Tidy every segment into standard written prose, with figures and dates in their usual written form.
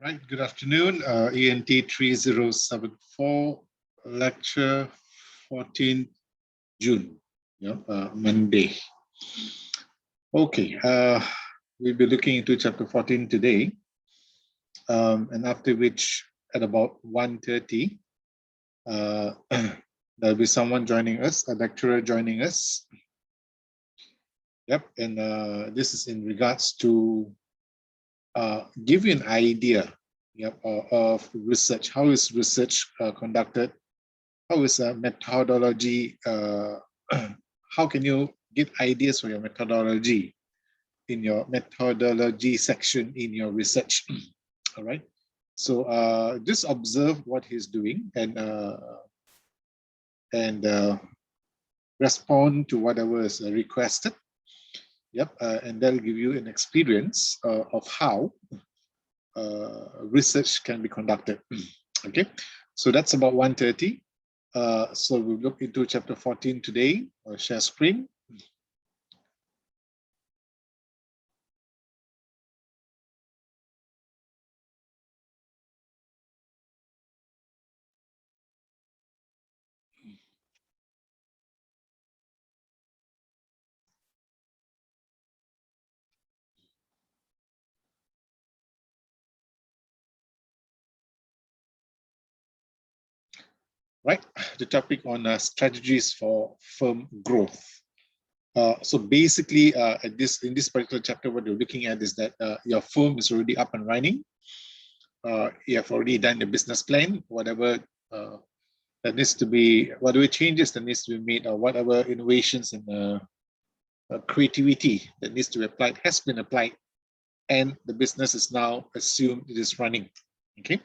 Right, good afternoon. ENT3074, lecture 14th June, Monday. Okay, we'll be looking into chapter 14 today, and after which at about 1:30, there'll be someone joining us, a lecturer joining us. Yep, and this is in regards to give you an idea of research. How is research conducted? How is a methodology? How can you get ideas for your methodology in your methodology section in your research? All right. So just observe what he's doing and respond to whatever is requested. Yep, and that'll give you an experience of how research can be conducted. Okay, so that's about 1:30. So we'll look into chapter 14 today. I'll share screen. Right, the topic on strategies for firm growth. So basically, in this particular chapter, what you're looking at is that your firm is already up and running. You have already done the business plan, whatever that needs to be, whatever changes that needs to be made, or whatever innovations and creativity that needs to be applied has been applied, and the business is now assumed it is running. Okay,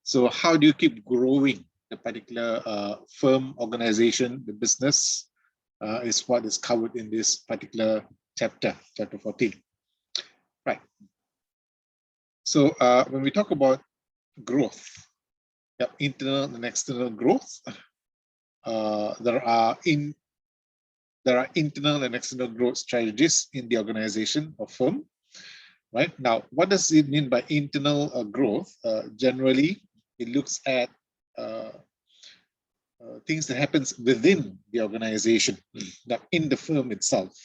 so how do you keep growing the particular firm, organization, the business is what is covered in this particular chapter 14. Right. So when we talk about growth, internal and external growth, there are internal and external growth strategies in the organization or firm. Right now, what does it mean by internal growth? Generally, it looks at things that happens within the organization, in the firm itself,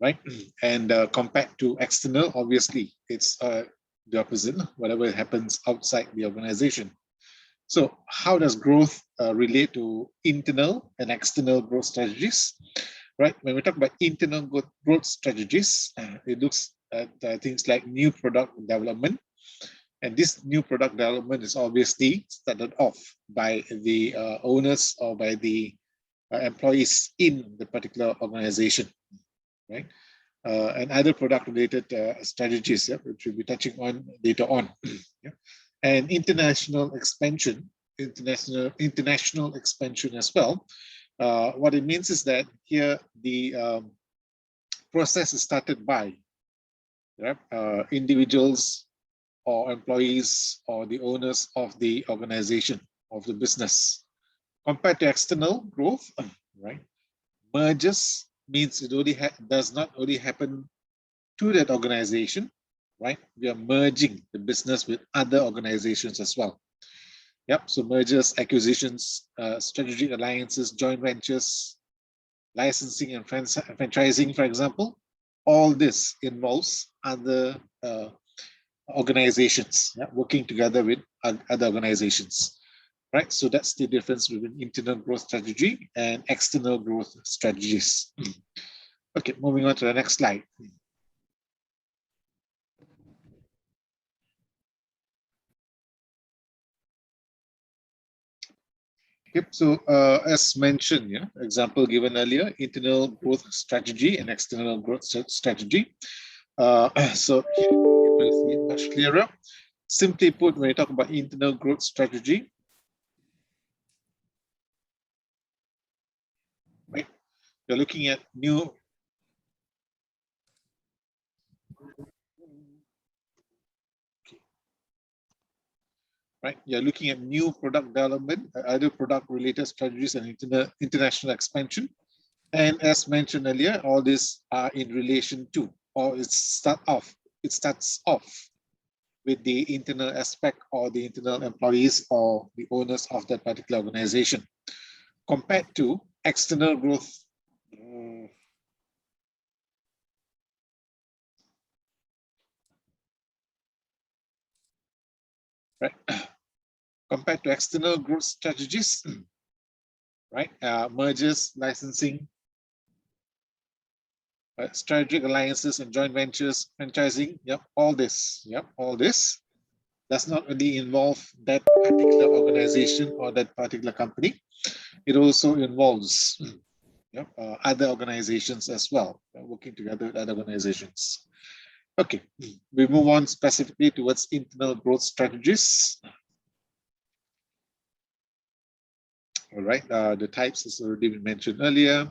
right? And compared to external, obviously, it's the opposite, whatever happens outside the organization. So how does growth relate to internal and external growth strategies? Right, when we talk about internal growth strategies, it looks at things like new product development. And this new product development is obviously started off by the owners or by the employees in the particular organization, right? And other product-related strategies, which we'll be touching on later on. And international expansion as well. What it means is that here the process is started by individuals or employees or the owners of the organization, of the business. Compared to external growth, right? Mergers means it only does not only happen to that organization, right? We are merging the business with other organizations as well. Yep, so mergers, acquisitions, strategic alliances, joint ventures, licensing and franchising, for example. All this involves other organizations working together with other organizations, right? So that's the difference between internal growth strategy and external growth strategies. Okay, moving on to the next slide. Okay, so as mentioned, example given earlier, internal growth strategy and external growth strategy. So you will see it much clearer. Simply put, when you talk about internal growth strategy, right, you're looking at new right? You're looking at new product development, either product-related strategies and international expansion. And as mentioned earlier, all these are in relation to, or it starts off with the internal aspect or the internal employees or the owners of that particular organization, compared to external growth. Right, compared to external growth strategies, right? Mergers, licensing, strategic alliances and joint ventures, franchising. Yep, all this. Yep, all this does not only involve that particular organization or that particular company. It also involves other organizations as well, working together with other organizations. Okay, we move on specifically towards internal growth strategies. All right, the types has already been mentioned earlier.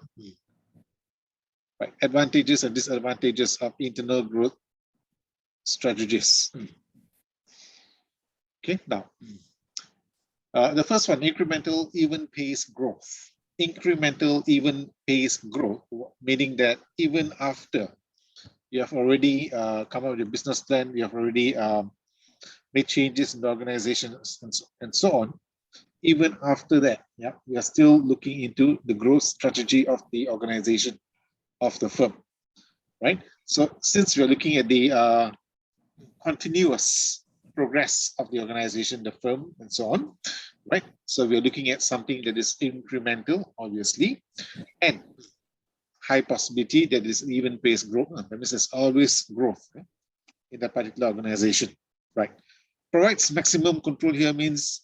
Right, advantages and disadvantages of internal growth strategies. Okay, now the first one, incremental even pace growth. Incremental even pace growth, meaning that even after you have already come up with a business plan, you have already made changes in the organization and so on. Even after that, yeah, we are still looking into the growth strategy of the organization, of the firm, right? So since we're looking at the continuous progress of the organization, the firm, and so on, right? So we're looking at something that is incremental, obviously, and high possibility that is even pace growth. That means there's always growth, right, in that particular organization, right? Provides maximum control here means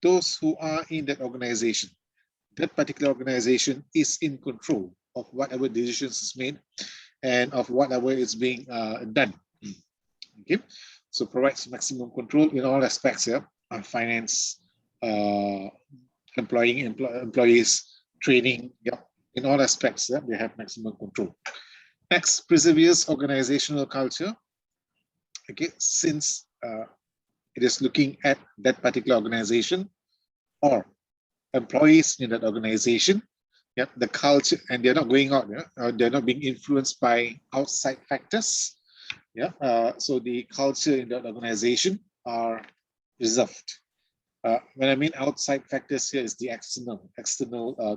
those who are in that organization, that particular organization is in control of whatever decisions is made and of whatever is being done. Okay, so provides maximum control in all aspects here, finance, employees, training, yeah, in all aspects, yeah, they have maximum control. Next, perseveres organizational culture. Okay, since it is looking at that particular organization or employees in that organization, yeah, the culture, and they're not going out, yeah, they're not being influenced by outside factors. Yeah, so the culture in that organization are reserved. When I mean outside factors here is the external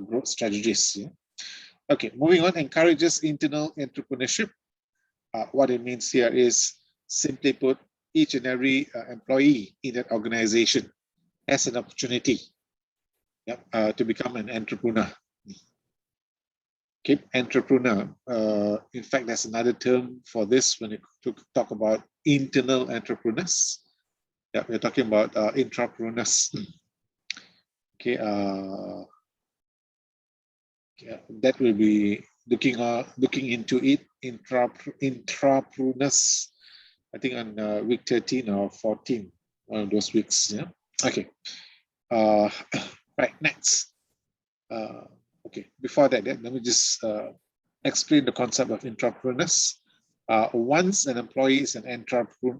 growth strategies. Yeah? Okay, moving on, encourages internal entrepreneurship. What it means here is, simply put, each and every employee in that organization has an opportunity, yeah, to become an entrepreneur. Okay, entrepreneur. In fact, there's another term for this when you talk about internal entrepreneurs. Yeah, we're talking about intrapreneurs. Okay, yeah, that will be looking into it. Intrapreneurs. I think on week 13 or 14, one of those weeks. Yeah. Okay. Right. Next. Okay. Before that, let me just explain the concept of intrapreneurs. Once an employee is an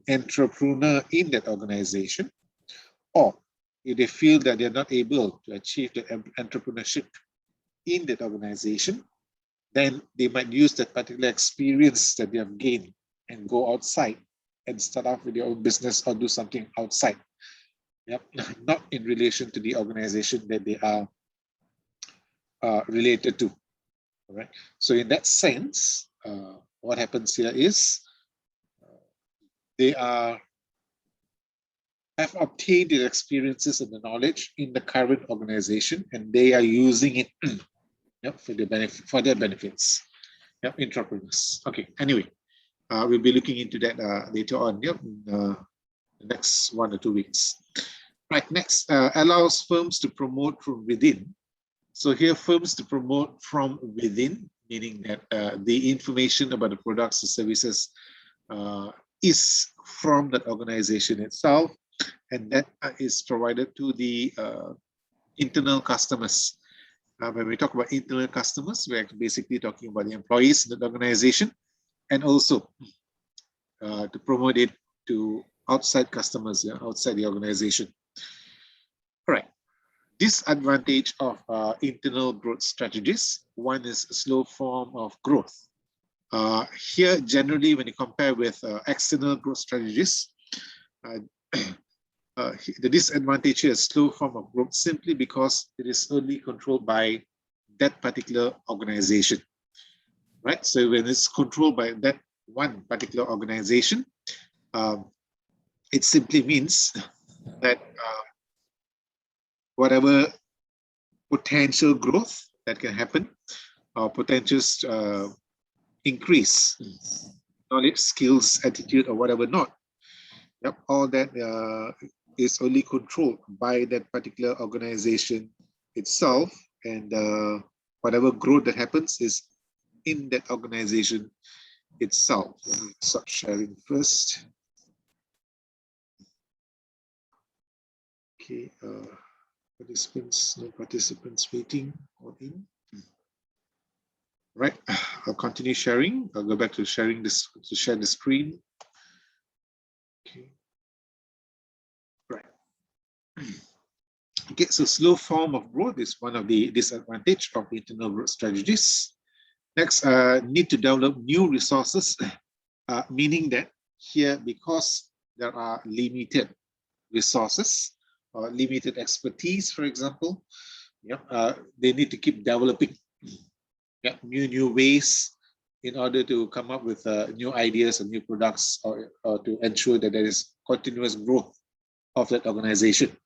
entrepreneur in that organization, or if they feel that they're not able to achieve the entrepreneurship in that organization, then they might use that particular experience that they have gained and go outside and start off with their own business or do something outside. Yep, not in relation to the organization that they are related to. All right. So in that sense, what happens here is they have obtained the experiences and the knowledge in the current organization, and they are using it yep, for their benefits. Yep, entrepreneurs. Okay. Anyway, we'll be looking into that later on. Yep, in the next 1 or 2 weeks. Right. Next, allows firms to promote from within. So here, firms to promote from within, meaning that the information about the products or services is from that organization itself, and that is provided to the internal customers. When we talk about internal customers, we're basically talking about the employees in the organization, and also to promote it to outside customers, yeah, outside the organization. All right. Disadvantage of internal growth strategies. One is a slow form of growth. Here, generally, when you compare with external growth strategies, the disadvantage here is slow form of growth simply because it is only controlled by that particular organization, right? So when it's controlled by that one particular organization, it simply means that whatever potential growth that can happen or potential increase, knowledge, skills, attitude, or whatever not, yep, all that is only controlled by that particular organization itself, and whatever growth that happens is in that organization itself. Let me start sharing first. Okay, participants, no participants waiting or in. Right, I'll continue sharing. I'll go back to sharing this to share the screen. Okay, right. Okay, so slow form of growth is one of the disadvantages of internal growth strategies. Next, need to develop new resources, meaning that here, because there are limited resources or limited expertise, for example, yeah, they need to keep developing new ways in order to come up with new ideas and new products, or to ensure that there is continuous growth of that organization.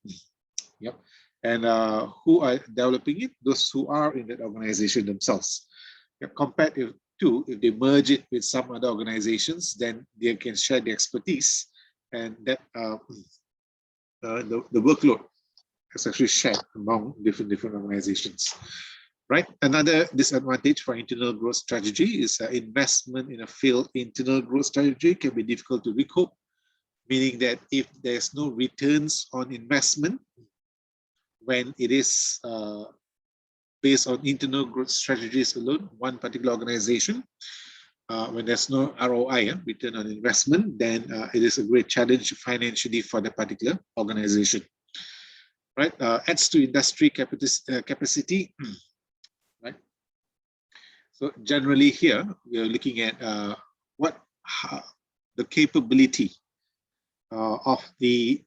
Yep. And who are developing it? Those who are in that organization themselves. Compared to if they merge it with some other organizations, then they can share the expertise, and that the workload is actually shared among different organizations. Right. Another disadvantage for internal growth strategy is investment in a failed internal growth strategy can be difficult to recoup, meaning that if there's no returns on investment when it is based on internal growth strategies alone, one particular organization, when there's no ROI, return on investment, then it is a great challenge financially for the particular organization. Right. Adds to industry capacity. Right. So generally here we are looking at the capability of the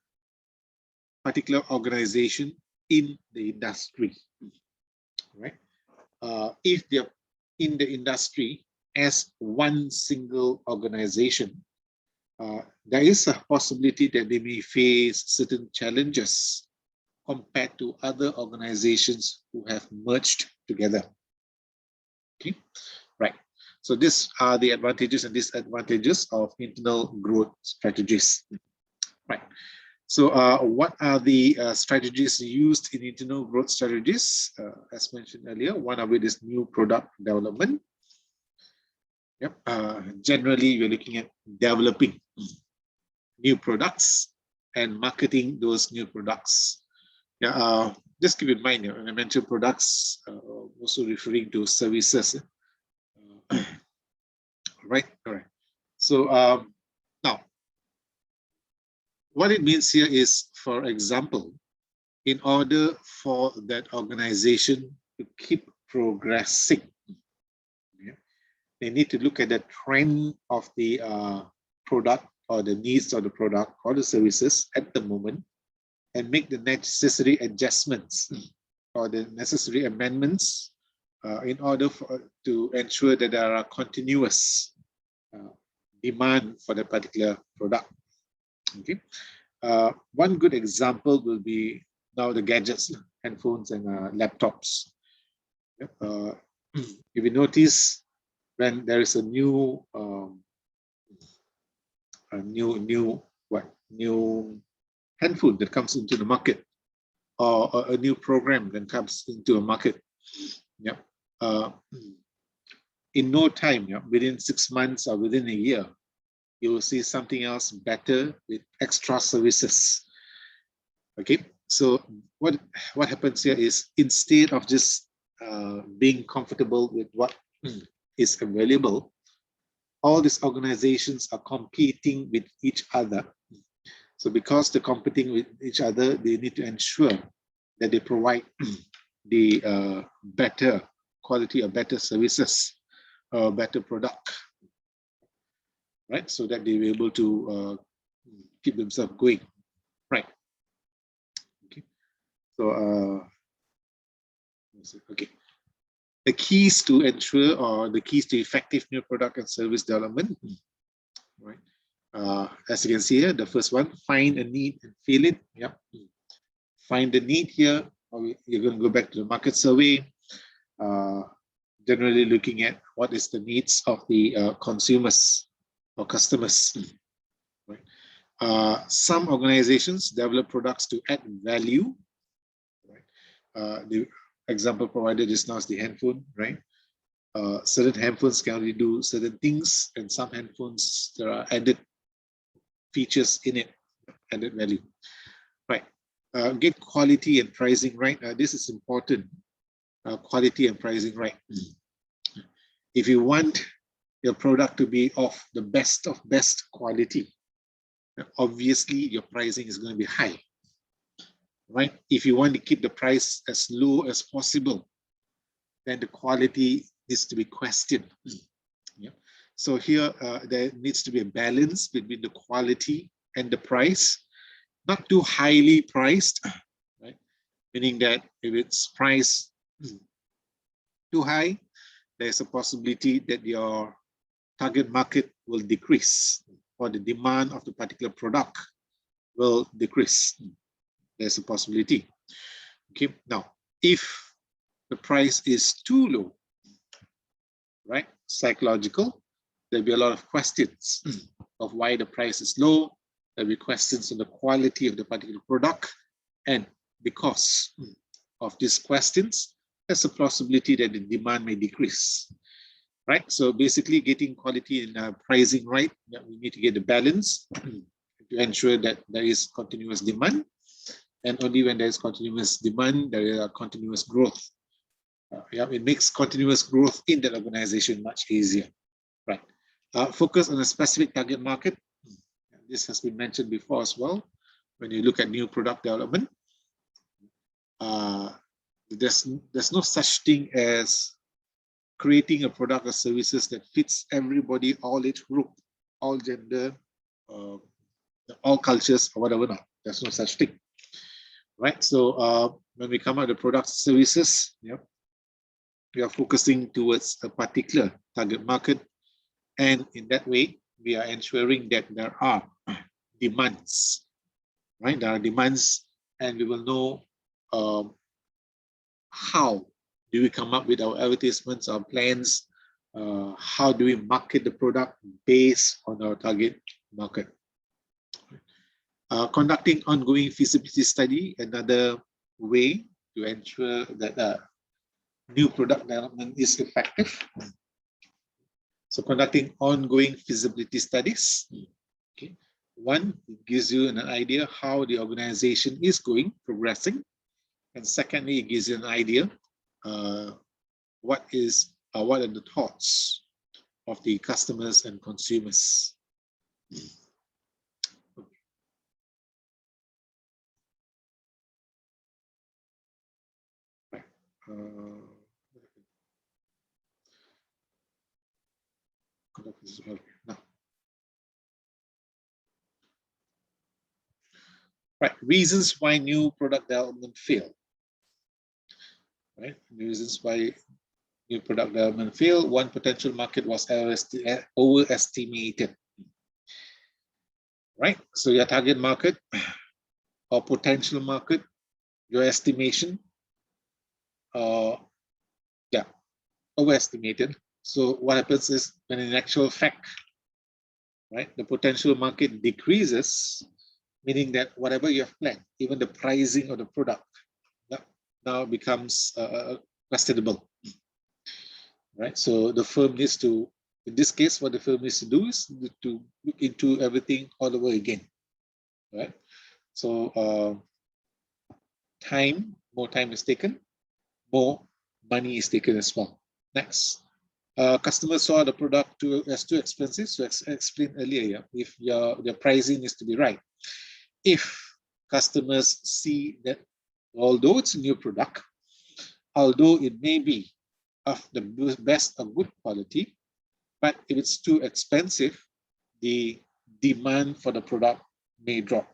particular organization in the industry, right? If they're in the industry as one single organization, there is a possibility that they may face certain challenges compared to other organizations who have merged together. Okay, right. So these are the advantages and disadvantages of internal growth strategies. Right. So what are the strategies used in internal growth strategies? As mentioned earlier, one of it is new product development. Yep. Generally, we're looking at developing new products and marketing those new products. Yeah, just keep in mind, when I mention products, also referring to services. Right, all right. So now, what it means here is, for example, in order for that organization to keep progressing, they need to look at the trend of the product or the needs of the product or the services at the moment, and make the necessary adjustments or the necessary amendments in order to ensure that there are continuous demand for the particular product. Okay. One good example will be now the gadgets, handphones and laptops. If you notice, when there is a new handphone that comes into the market, or a new program that comes into a market, in no time, within 6 months or within a year, you will see something else better with extra services. Okay, so what happens here is, instead of just being comfortable with what is available, all these organizations are competing with each other. So because they're competing with each other, they need to ensure that they provide the better quality or better services a better product, right? So that they were able to keep themselves going, right? Okay. So, okay. The keys to ensure, or the keys to effective new product and service development, right? As you can see here, the first one, find a need and fill it. Yep. Find the need here. You're going to go back to the market survey, generally looking at what is the needs of the consumers or customers. Right? Some organizations develop products to add value. Right? The example provided just now is the handphone, right? Certain handphones can only do certain things, and some handphones, there are added features in it, added value. Right. Get quality and pricing right. This is important. Quality and pricing right. If you want your product to be of the best of best quality, obviously your pricing is going to be high. Right? If you want to keep the price as low as possible, then the quality needs to be questioned. Yeah. So here there needs to be a balance between the quality and the price, not too highly priced, right? Meaning that if it's priced too high, there's a possibility that your target market will decrease, or the demand of the particular product will decrease. There's a possibility. Okay, now if the price is too low, right, psychological, there'll be a lot of questions of why the price is low. There'll be questions on the quality of the particular product, and because of these questions, there's a possibility that the demand may decrease. Right, so basically getting quality and pricing right, we need to get the balance to ensure that there is continuous demand, and only when there is continuous demand, there is a continuous growth. It makes continuous growth in that organization much easier. Right. Focus on a specific target market. This has been mentioned before as well. When you look at new product development, there's no such thing as creating a product or services that fits everybody, all age group, all gender, all cultures, or whatever. Not. There's no such thing. Right. So when we come out with products, services, we are focusing towards a particular target market, and in that way, we are ensuring that there are demands. Right. There are demands, and we will know how do we come up with our advertisements, our plans, how do we market the product based on our target market. Conducting ongoing feasibility study, another way to ensure that new product development is effective. So conducting ongoing feasibility studies. Okay. One, it gives you an idea how the organization is progressing. And secondly, it gives you an idea what are the thoughts of the customers and consumers. Right. Now. Right, reasons why new product development fail. Right, reasons why new product development fail. One, potential market was overestimated. Right, so your target market or potential market, your estimation, overestimated. So what happens is, when in actual fact, right, the potential market decreases, meaning that whatever you have planned, even the pricing of the product, now becomes questionable. Right, so the firm needs to, in this case, what the firm needs to do is to look into everything all over again. Right, so more time is taken, more money is taken as well. Next, customers saw the product as too expensive. So I explained earlier, if your pricing needs to be right. If customers see that although it's a new product, although it may be of the best of good quality, But if it's too expensive, the demand for the product may drop,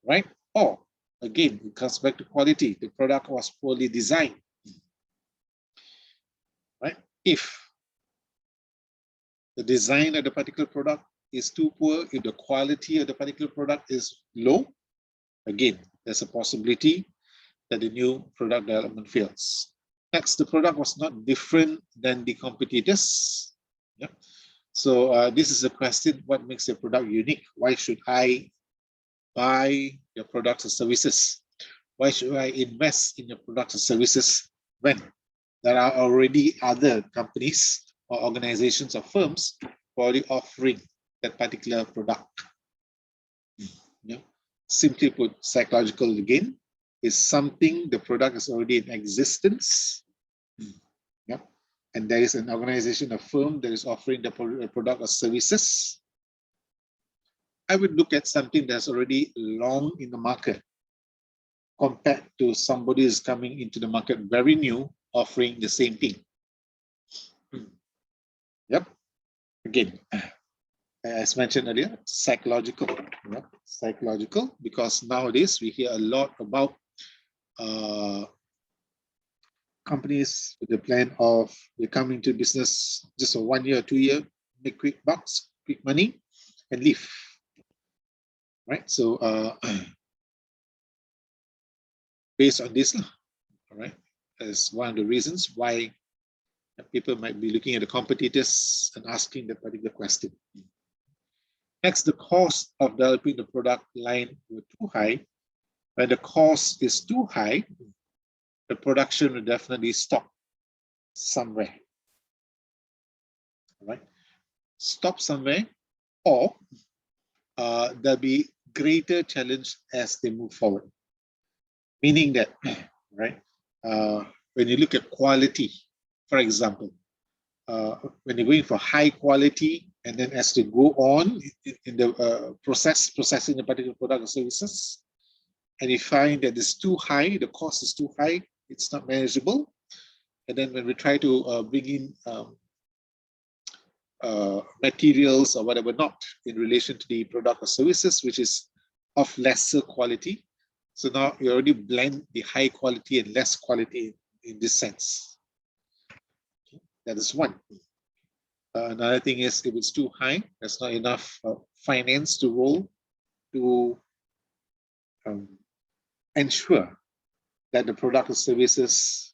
right? Or again, it comes back to quality. The product was poorly designed, right? If the design of the particular product is too poor, if the quality of the particular product is low, again, there's a possibility that the new product development fails. Next, the product was not different than the competitors. Yeah. So this is a question: what makes your product unique? Why should I buy your products and services? Why should I invest in your products and services when there are already other companies or organizations or firms already offering that particular product? Yeah. Simply put, psychological again is something, the product is already in existence. Yeah. And there is an organization, a firm that is offering the product or services. I would look at something that's already long in the market compared to somebody who's coming into the market very new, offering the same thing. Yep. Again, as mentioned earlier, psychological. Yep. Psychological, because nowadays we hear a lot about companies with the plan of they come into business just for 1 year, 2 year, make quick bucks, quick money, and leave. Right. So based on this, all right, is one of the reasons why people might be looking at the competitors and asking that particular question. Next, the cost of developing the product line were too high. When the cost is too high, the production will definitely stop somewhere. All right, stop somewhere, or there'll be greater challenge as they move forward. Meaning that, right, when you look at quality, for example, when you're going for high quality, and then as they go on in the processing a particular product or services, and you find that it's too high, the cost is too high, it's not manageable. And then when we try to bring in materials or whatever not in relation to the product or services, which is of lesser quality. So now you already blend the high quality and less quality in this sense. That is one. Another thing is, if it's too high, there's not enough finance to roll to ensure that the product or services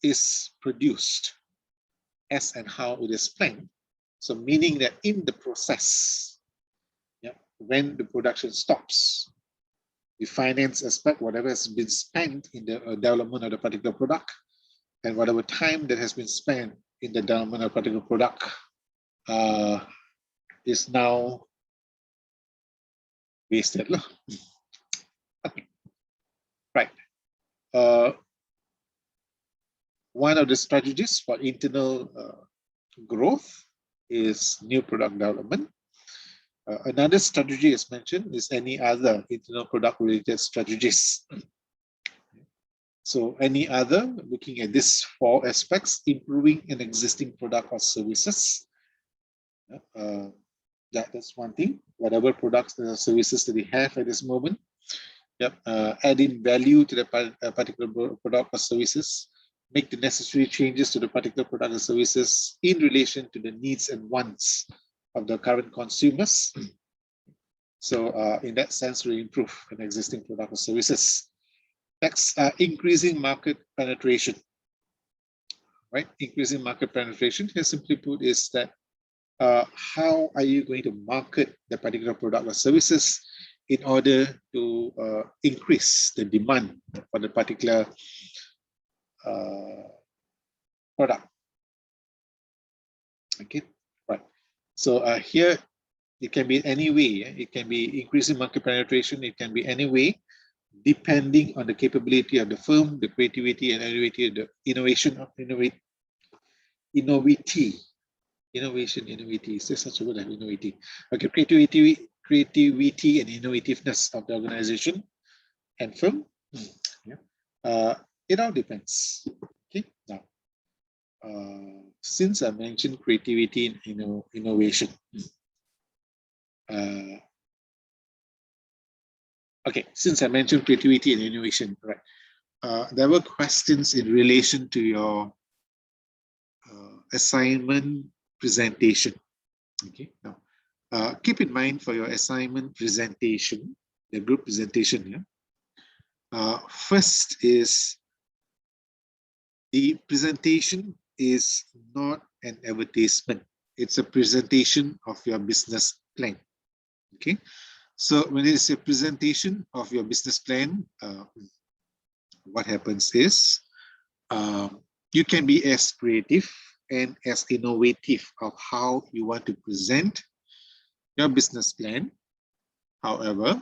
is produced as and how it is planned. So meaning that in the process, yeah, when the production stops, the finance aspect, whatever has been spent in the development of the particular product, and whatever time that has been spent in the development of a particular product is now wasted. Okay. Right. One of the strategies for internal growth is new product development. Another strategy as mentioned is any other internal product related strategies. So any other, looking at these 4 aspects: improving an existing product or services. That's one thing. Whatever products or services that we have at this moment, yep, adding value to the particular product or services, make the necessary changes to the particular product or services in relation to the needs and wants of the current consumers. So in that sense, we improve an existing product or services. Next, increasing market penetration. Right, increasing market penetration, here simply put, is that how are you going to market the particular product or services in order to increase the demand for the particular product. Okay, right. So here it can be any way. It can be increasing market penetration. It can be any way, depending on the capability of the firm, the creativity and the innovation of innovation. Is there such a word as innovative? Okay, creativity and innovativeness of the organization and firm. Yeah. It all depends. Okay. Now, since I mentioned creativity and innovation, okay, since I mentioned creativity and innovation, right? There were questions in relation to your assignment presentation. Okay, now keep in mind for your assignment presentation, the group presentation, first is the presentation is not an advertisement. It's a presentation of your business plan. Okay, so when it's a presentation of your business plan, what happens is you can be as creative and as innovative of how you want to present your business plan. However,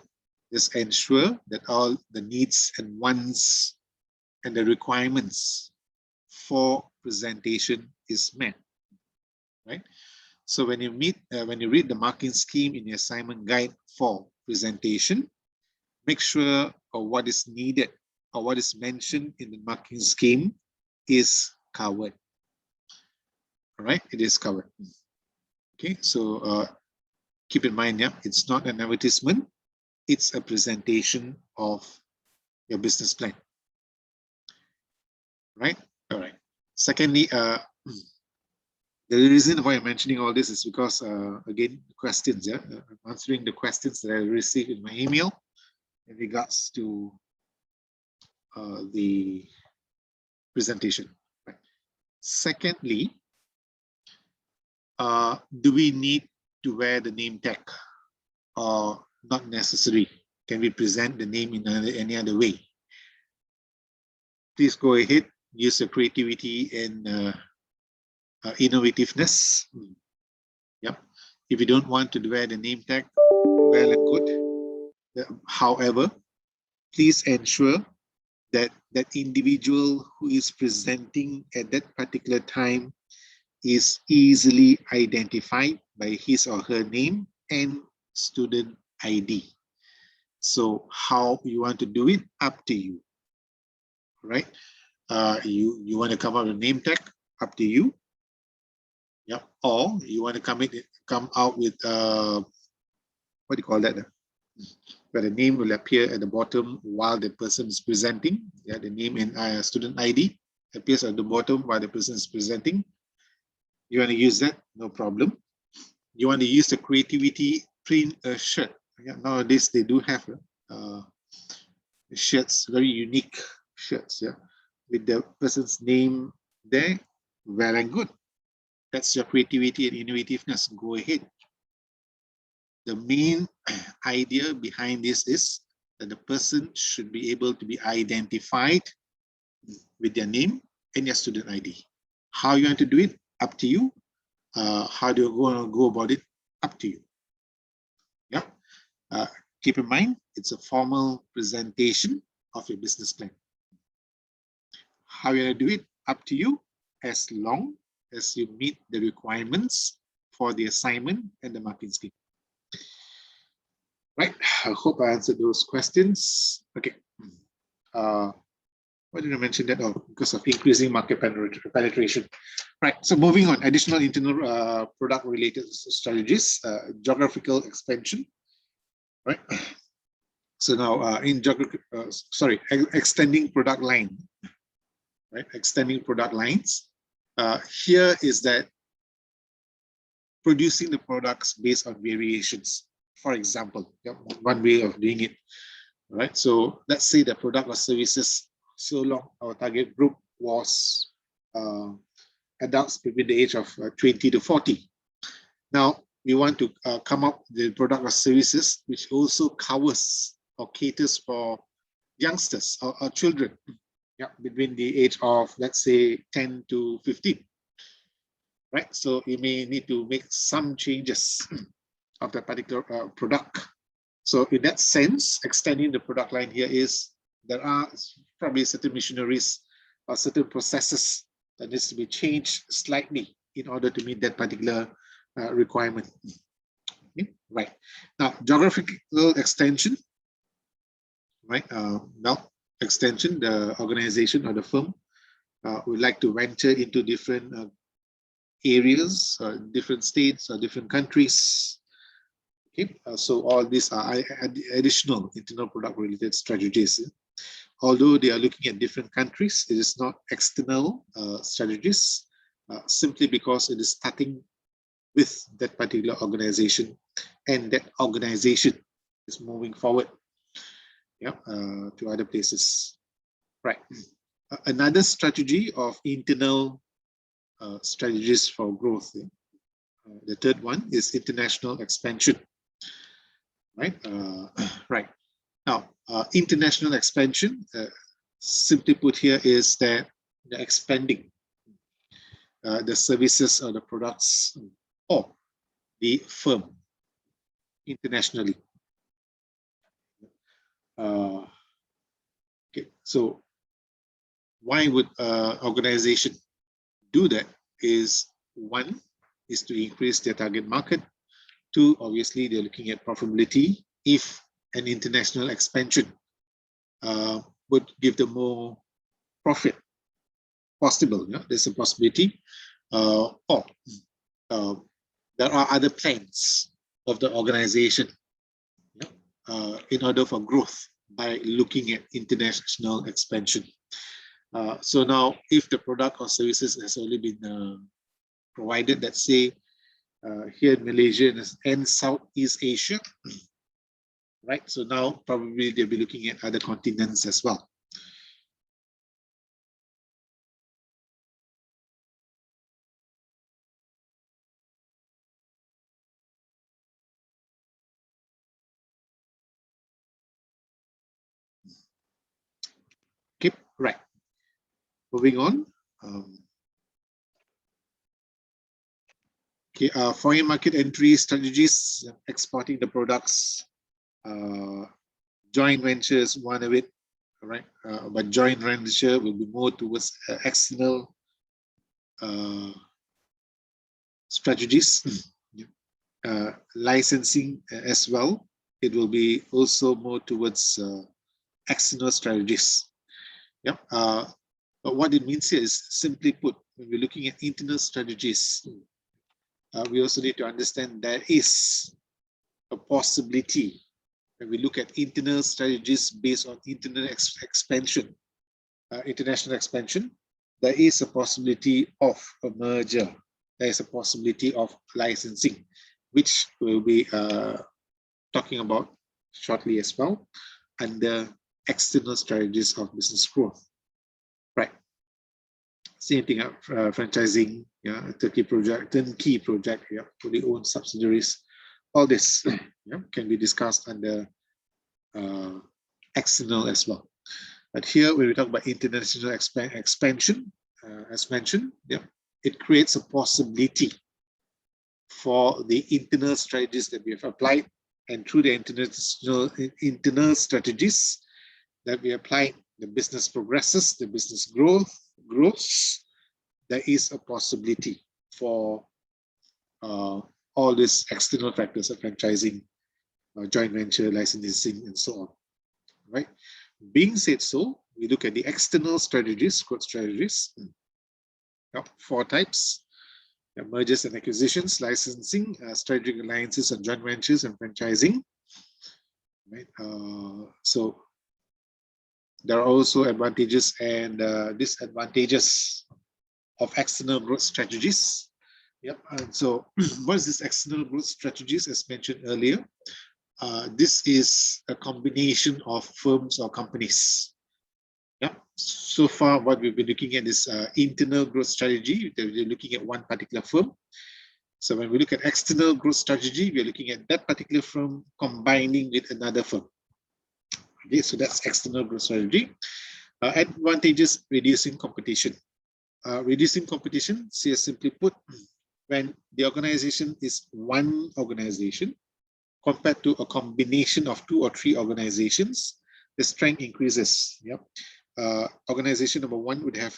just ensure that all the needs and wants and the requirements for presentation is met, right? So when you read the marking scheme in your assignment guide for presentation, make sure what is needed or what is mentioned in the marking scheme is covered. All right, it is covered. Okay, so keep in mind, yeah, it's not an advertisement, it's a presentation of your business plan. Right? All right. Secondly, the reason why I'm mentioning all this is because, again, questions, yeah, I'm answering the questions that I received in my email in regards to the presentation. Right. Secondly, do we need to wear the name tag or not necessary? Can we present the name in any other way? Please go ahead, use your creativity and innovativeness. Yep. If you don't want to wear the name tag, well and good. However, please ensure that that individual who is presenting at that particular time is easily identified by his or her name and student ID. So how you want to do it, up to you, right? You want to come out with a name tag, up to you. Yep. Or you want to come out with what do you call that? Where the name will appear at the bottom while the person is presenting. Yeah, the name and student ID appears at the bottom while the person is presenting. You want to use that? No problem. You want to use the creativity, print a shirt. Yeah, nowadays they do have shirts, very unique shirts. Yeah, with the person's name there. Well and good. That's your creativity and innovativeness. Go ahead. The main idea behind this is that the person should be able to be identified with their name and their student ID. How you want to do it, up to you. How do you go about it, up to you. Yeah. Keep in mind, it's a formal presentation of your business plan. How you want to do it, up to you, as long as you meet the requirements for the assignment and the marking scheme. Right, I hope I answered those questions. Okay. Why did I mention that? Oh, because of increasing market penetration. Right, so moving on, additional internal product related strategies, geographical expansion. Right. So now in geographic, extending product line. Right, extending product lines. Here is that producing the products based on variations. For example, one way of doing it, right? So let's say the product or services, so long our target group was adults between the age of 20 to 40. Now we want to come up with the product or services which also covers or caters for youngsters or children, yeah, between the age of, let's say, 10 to 15. Right, so you may need to make some changes of that particular product. So in that sense, extending the product line here is there are probably certain machineries or certain processes that needs to be changed slightly in order to meet that particular requirement. Okay. Right, now geographical extension. Right, now extension, the organization or the firm would like to venture into different areas, different states, or different countries. Okay, so all these are additional internal product related strategies. Although they are looking at different countries, it is not external strategies, simply because it is starting with that particular organization, and that organization is moving forward, yeah, to other places. Right. Another strategy of internal strategies for growth. The third one is international expansion. Right. Right. Now, international expansion, simply put here, is that the expanding the services or the products of the firm internationally. Okay, so why would organization do that? Is one is to increase their target market. Two, obviously, they're looking at profitability. If an international expansion would give them more profit possible, yeah? There's a possibility. Or there are other plans of the organization, yeah? In order for growth by looking at international expansion. So now, if the product or services has already been provided, let's say here in Malaysia and Southeast Asia, right? So now probably they'll be looking at other continents as well. Okay, right. Moving on. Okay, foreign market entry strategies, exporting the products, joint ventures, one of it, all right? But joint venture will be more towards external strategies. Licensing as well, it will be also more towards external strategies. Yeah. But what it means here is, simply put, when we're looking at internal strategies, we also need to understand there is a possibility when we look at internal strategies based on internal expansion, international expansion, there is a possibility of a merger. There is a possibility of licensing, which we'll be talking about shortly as well, under external strategies of business growth. Right. Same thing, franchising, yeah, turnkey project, yeah, fully owned subsidiaries. All this, yeah, can be discussed under external as well. But here, when we talk about international expansion, as mentioned, yeah, it creates a possibility for the internal strategies that we have applied, and through the internal strategies that we apply, the business progresses, the business grows, there is a possibility for all these external factors of franchising, joint venture, licensing, and so on. Right. Being said so, we look at the external strategies, growth strategies. Four types: mergers and acquisitions, licensing, strategic alliances and joint ventures, and franchising. Right. So there are also advantages and disadvantages of external growth strategies. Yep. And so what is this external growth strategies? As mentioned earlier, this is a combination of firms or companies. Yeah. So far, what we've been looking at is internal growth strategy. We're looking at one particular firm. So when we look at external growth strategy, we're looking at that particular firm combining with another firm. Okay, so that's external growth strategy. Advantages: reducing competition. Reducing competition, simply put, when the organization is one organization compared to a combination of 2 or 3 organizations, the strength increases. Yep. Organization number 1 would have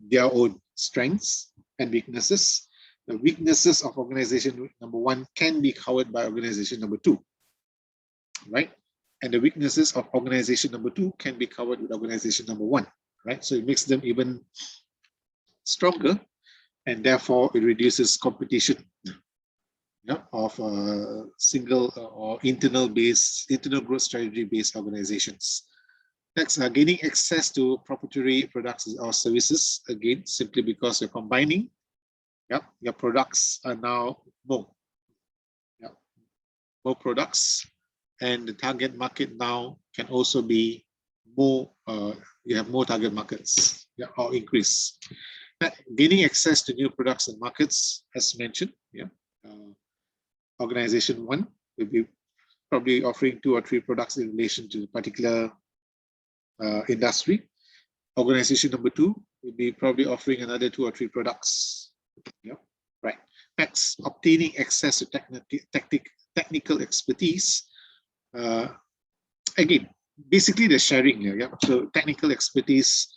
their own strengths and weaknesses. The weaknesses of organization number 1 can be covered by organization number 2, right? And the weaknesses of organization number 2 can be covered with organization number 1, right? So it makes them even stronger and therefore it reduces competition of single or internal growth strategy based organizations. Next, gaining access to proprietary products or services, again, simply because you're combining, your products are now more products, and the target market now can also be more, you have more target markets, or increase. Gaining access to new products and markets, as mentioned, organization 1 will be probably offering 2 or 3 products in relation to a particular industry. Organization number 2 will be probably offering another 2 or 3 products. Right. Next, obtaining access to technical expertise. Again, basically the sharing here. So technical expertise,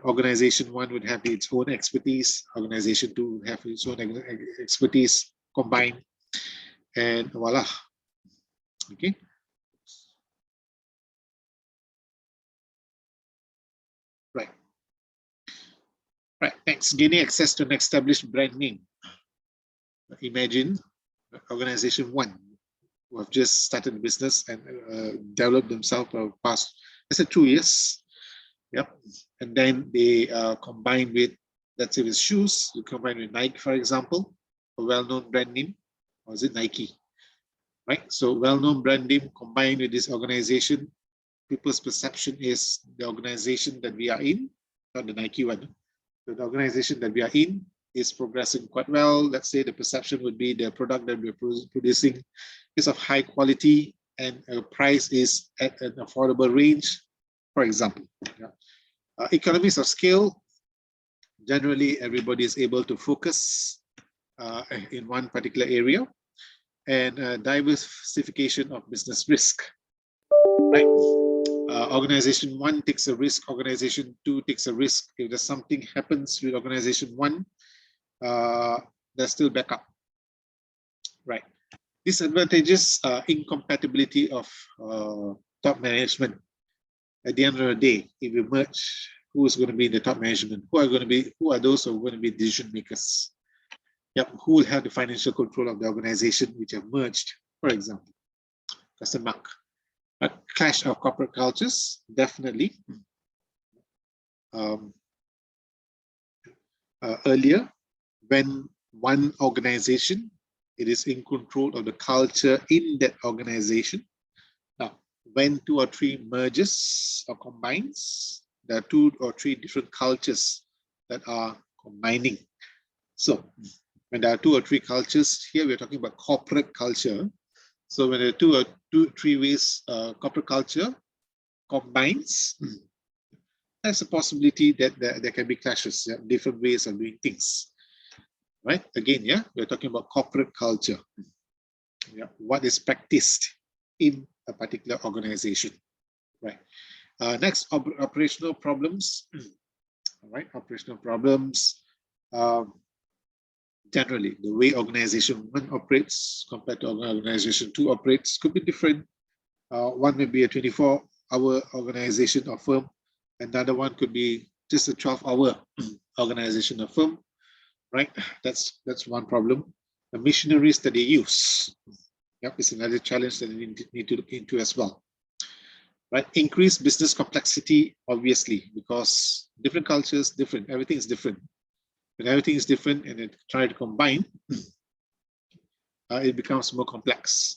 organization 1 would have its own expertise, organization 2 would have its own expertise combined, and voila. Okay. Right. Next, gaining access to an established brand name. Imagine organization 1 who have just started the business and developed themselves for the past, let's say, 2 years. And then they combine with, let's say, with shoes, you combine with Nike, for example, a well-known brand name, or is it Nike? Right. So well-known brand name combined with this organization, people's perception is the organization that we are in, not the Nike one. So the organization that we are in is progressing quite well. Let's say the perception would be the product that we're producing is of high quality and price is at an affordable range, for example. Economies of scale, generally everybody is able to focus in one particular area, and diversification of business risk. Right? Organization 1 takes a risk, organization 2 takes a risk. If there's something happens with organization 1, there's still backup. Right. Disadvantages, incompatibility of top management. At the end of the day, if you merge, who is going to be in the top management? Who are those who are going to be decision makers? Who will have the financial control of the organization which have merged, for example? Question mark. A clash of corporate cultures, definitely. Earlier, when one organization, it is in control of the culture in that organization. Now, when 2 or 3 merges or combines, there are 2 or 3 different cultures that are combining. So when there are 2 or 3 cultures, here we're talking about corporate culture. So when there are 2 or 3 ways corporate culture combines, there's a possibility that there can be clashes, different ways of doing things. Right? Again, we're talking about corporate culture. What is practiced in a particular organization. Right. Next, operational problems. All right, operational problems. Generally, the way organization 1 operates compared to organization 2 operates could be different. One may be a 24-hour organization or firm. Another one could be just a 12-hour organization or firm. Right, that's one problem. The machineries that they use, is another challenge that we need to look into as well. Right, increased business complexity, obviously, because different cultures, everything is different. When everything is different and it try to combine, it becomes more complex.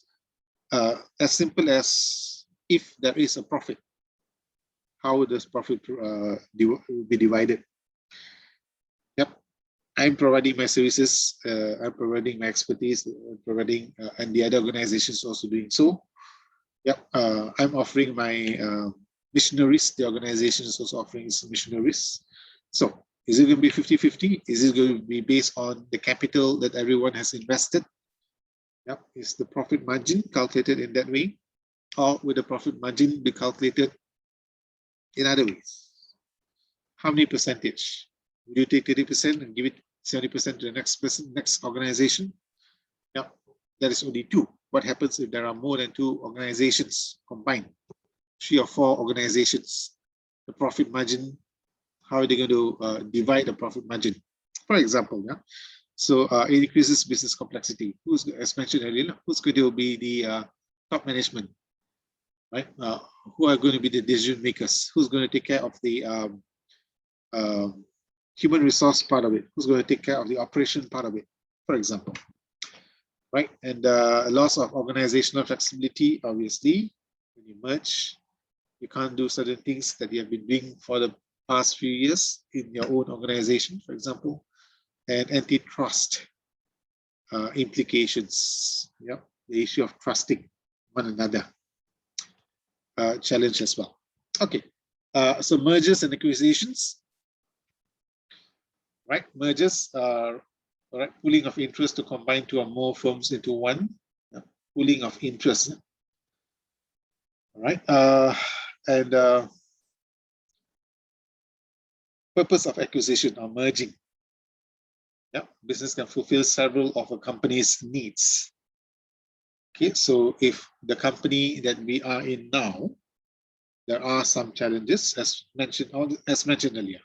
As simple as if there is a profit, how would this profit be divided? I'm providing my services, I'm providing my expertise, and the other organizations also doing so. I'm offering my missionaries, the organization is also offering its missionaries. So is it going to be 50-50? Is it going to be based on the capital that everyone has invested? Is the profit margin calculated in that way? Or will the profit margin be calculated in other ways? How many percentage? Will you take 30% and give it 70% to the next person, next organization? That is only 2. What happens if there are more than 2 organizations combined? 3 or 4 organizations. The profit margin, how are they going to divide the profit margin? For example, yeah. So it increases business complexity. Who's, as mentioned earlier, who's going to be the top management, right? Who are going to be the decision makers? Who's going to take care of the human resource part of it? Who's going to take care of the operation part of it, for example, right? And loss of organizational flexibility, obviously, when you merge, you can't do certain things that you have been doing for the past few years in your own organization, for example, and antitrust implications. Yeah, the issue of trusting one another, challenge as well. Okay, so mergers and acquisitions, right? Mergers are right, pooling of interest to combine two or more firms into one. Pooling of interest. All right, and purpose of acquisition or merging. Yeah, business can fulfill several of a company's needs. Okay, so if the company that we are in now, there are some challenges as mentioned earlier,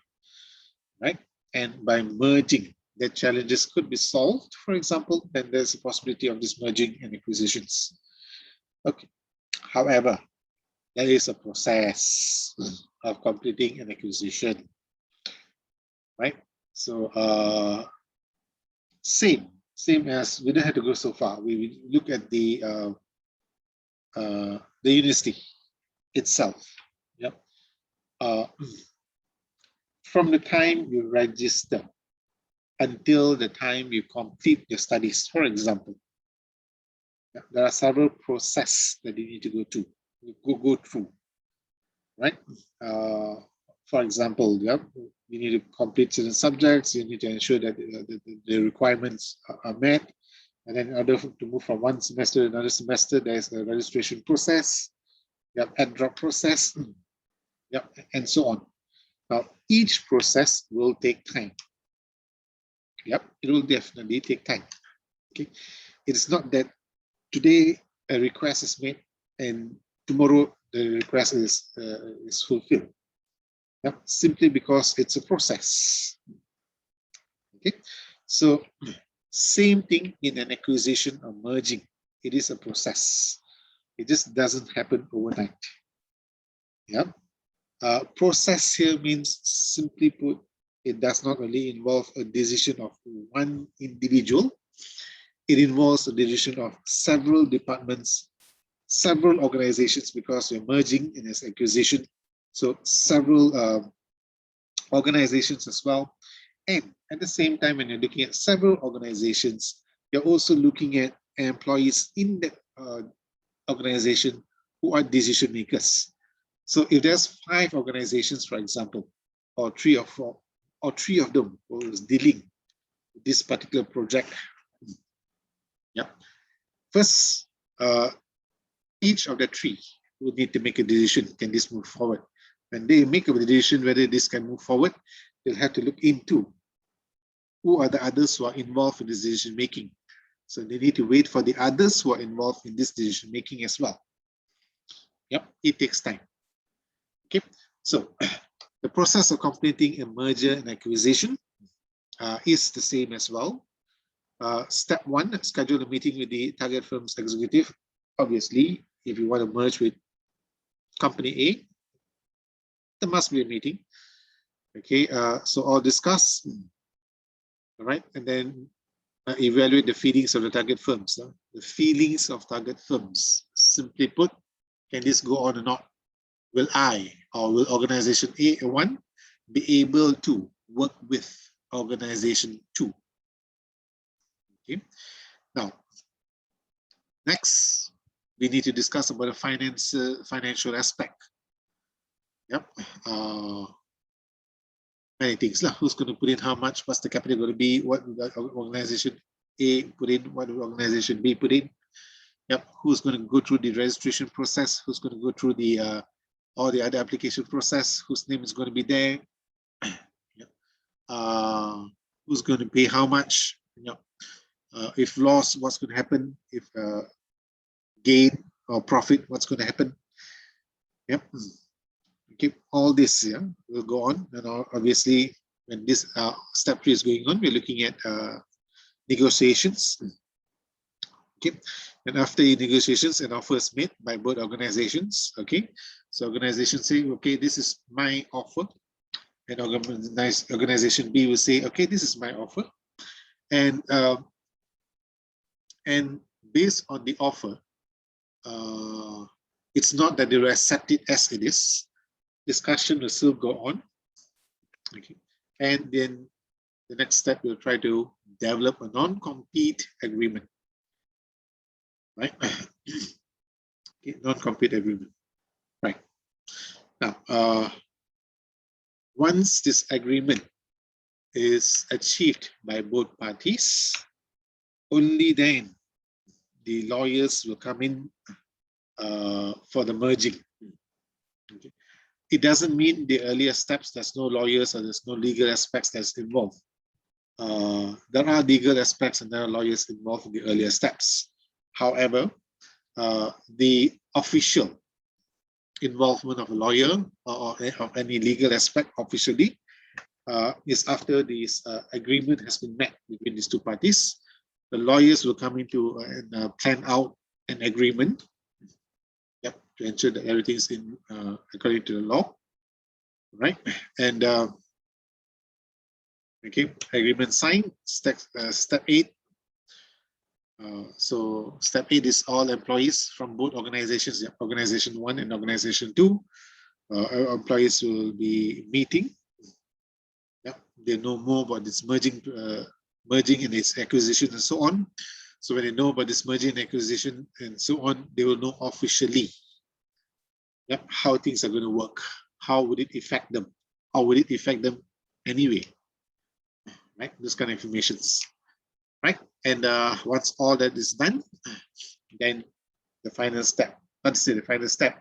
right? And by merging, the challenges could be solved. For example, then there's a possibility of this merging and acquisitions. Okay. However, there is a process of completing an acquisition, right? So same as we don't have to go so far. We look at the university itself. Yep. From the time you register until the time you complete your studies, for example, there are several processes that you need to go through, right? For example, yeah, you need to complete certain subjects. You need to ensure that the requirements are met. And then in order to move from one semester to another semester, there's a registration process, add drop process, and so on. Now, each process will take time. Yep, it will definitely take time. Okay, it's not that today a request is made and tomorrow the request is fulfilled. Yep, simply because it's a process. Okay, so same thing in an acquisition or merging. It is a process. It just doesn't happen overnight. Yeah. Process here means, simply put, it does not only involve a decision of one individual. It involves a decision of several departments, several organizations, because you're merging in this acquisition. So several organizations as well. And at the same time, when you're looking at several organizations, you're also looking at employees in that organization who are decision makers. So if there's 5 organizations, for example, or 3 or 4, or 3 of them who is dealing with this particular project, yeah. First, each of the 3 would need to make a decision. Can this move forward? When they make a decision whether this can move forward, they'll have to look into who are the others who are involved in this decision making. So they need to wait for the others who are involved in this decision making as well. Yep, it takes time. Okay, so the process of completing a merger and acquisition is the same as well. Step 1, schedule a meeting with the target firm's executive. Obviously, if you want to merge with company A, there must be a meeting. Okay, so all discuss. All right, and then evaluate the feelings of the target firms. The feelings of target firms. Simply put, can this go on or not? Will I, or will organization A1 be able to work with organization 2? Okay. Now, next, we need to discuss about the financial aspect. Yep. Many things. Who's going to put in how much? What's the capital going to be? What will organization A put in? What will organization B put in? Yep. Who's going to go through the registration process? Who's going to go through the all the other application process? Whose name is going to be there? Yep. Who's going to pay how much? Yep. If loss, what's going to happen? If gain or profit, what's going to happen? Yep. Okay, all this will go on, and obviously when this step 3 is going on, we're looking at negotiations. Okay, and after negotiations, an offer is made by both organizations. Okay, so organization say, okay, this is my offer, and organization B will say, okay, this is my offer, and based on the offer, it's not that they will accept it as it is. Discussion will still go on. Okay, and then the next step, we'll try to develop a non-compete agreement. Right? Okay, non-compete agreement. Right. Now, once this agreement is achieved by both parties, only then the lawyers will come in for the merging. Okay. It doesn't mean the earlier steps there's no lawyers or there's no legal aspects that's involved. There are legal aspects and there are lawyers involved in the earlier steps. However, the official involvement of a lawyer or of any legal aspect officially is after this agreement has been met between these two parties. The lawyers will come into and plan out an agreement, yep, to ensure that everything is in according to the law, right? And okay, agreement signed. Step 8. So step 8 is all employees from both organizations, organization 1 and organization 2. Employees will be meeting. Yep, they know more about this merging and its acquisition and so on. So when they know about this merging and acquisition and so on, they will know officially, yep, how things are going to work. How would it affect them? How would it affect them anyway? Right, this kind of informations. Right, and once all that is done, then the final step. Let's say the final step,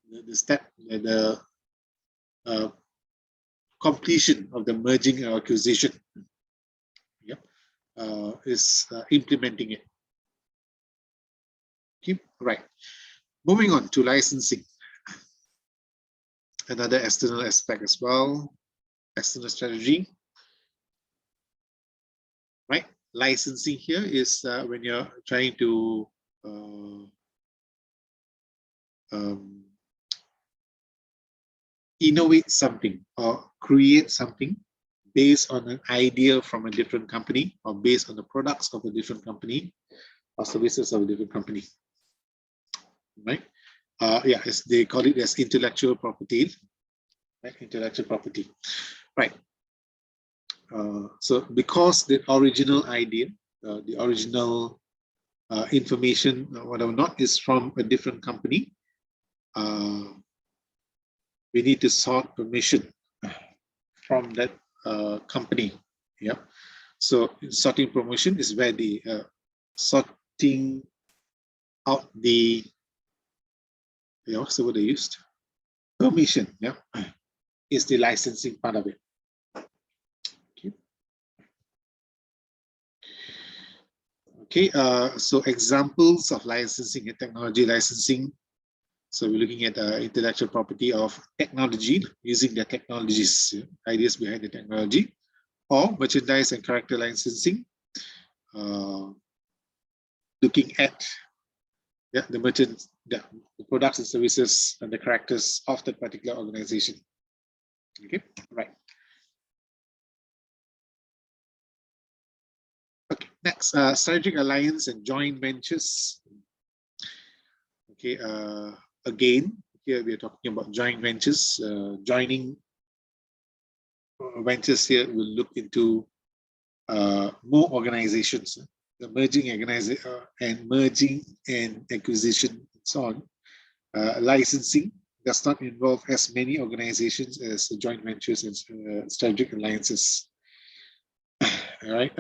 the completion of the merging or acquisition. Yep, is implementing it. Okay, right. Moving on to licensing. Another external aspect as well. External strategy. Right. Licensing here is when you're trying to innovate something or create something based on an idea from a different company or based on the products of a different company or services of a different company. Right? Yeah, as they call it as intellectual property. Right? Intellectual property. Right. So because the original idea, the original information, whatever not, is from a different company, we need to sort permission from that company. Yeah. So sorting permission is where the sorting out the, what's the word they used? Permission. Yeah, is the licensing part of it. Okay, so examples of licensing and technology licensing. So we're looking at intellectual property of technology, using the technologies, ideas behind the technology, or merchandise and character licensing, looking at the products and services and the characters of that particular organization. Okay, right. Okay, next, strategic alliance and joint ventures. Okay, again, here we are talking about joint ventures. Joining ventures here will look into more organizations, the merging and acquisition, and so on. Licensing does not involve as many organizations as joint ventures and strategic alliances. All right.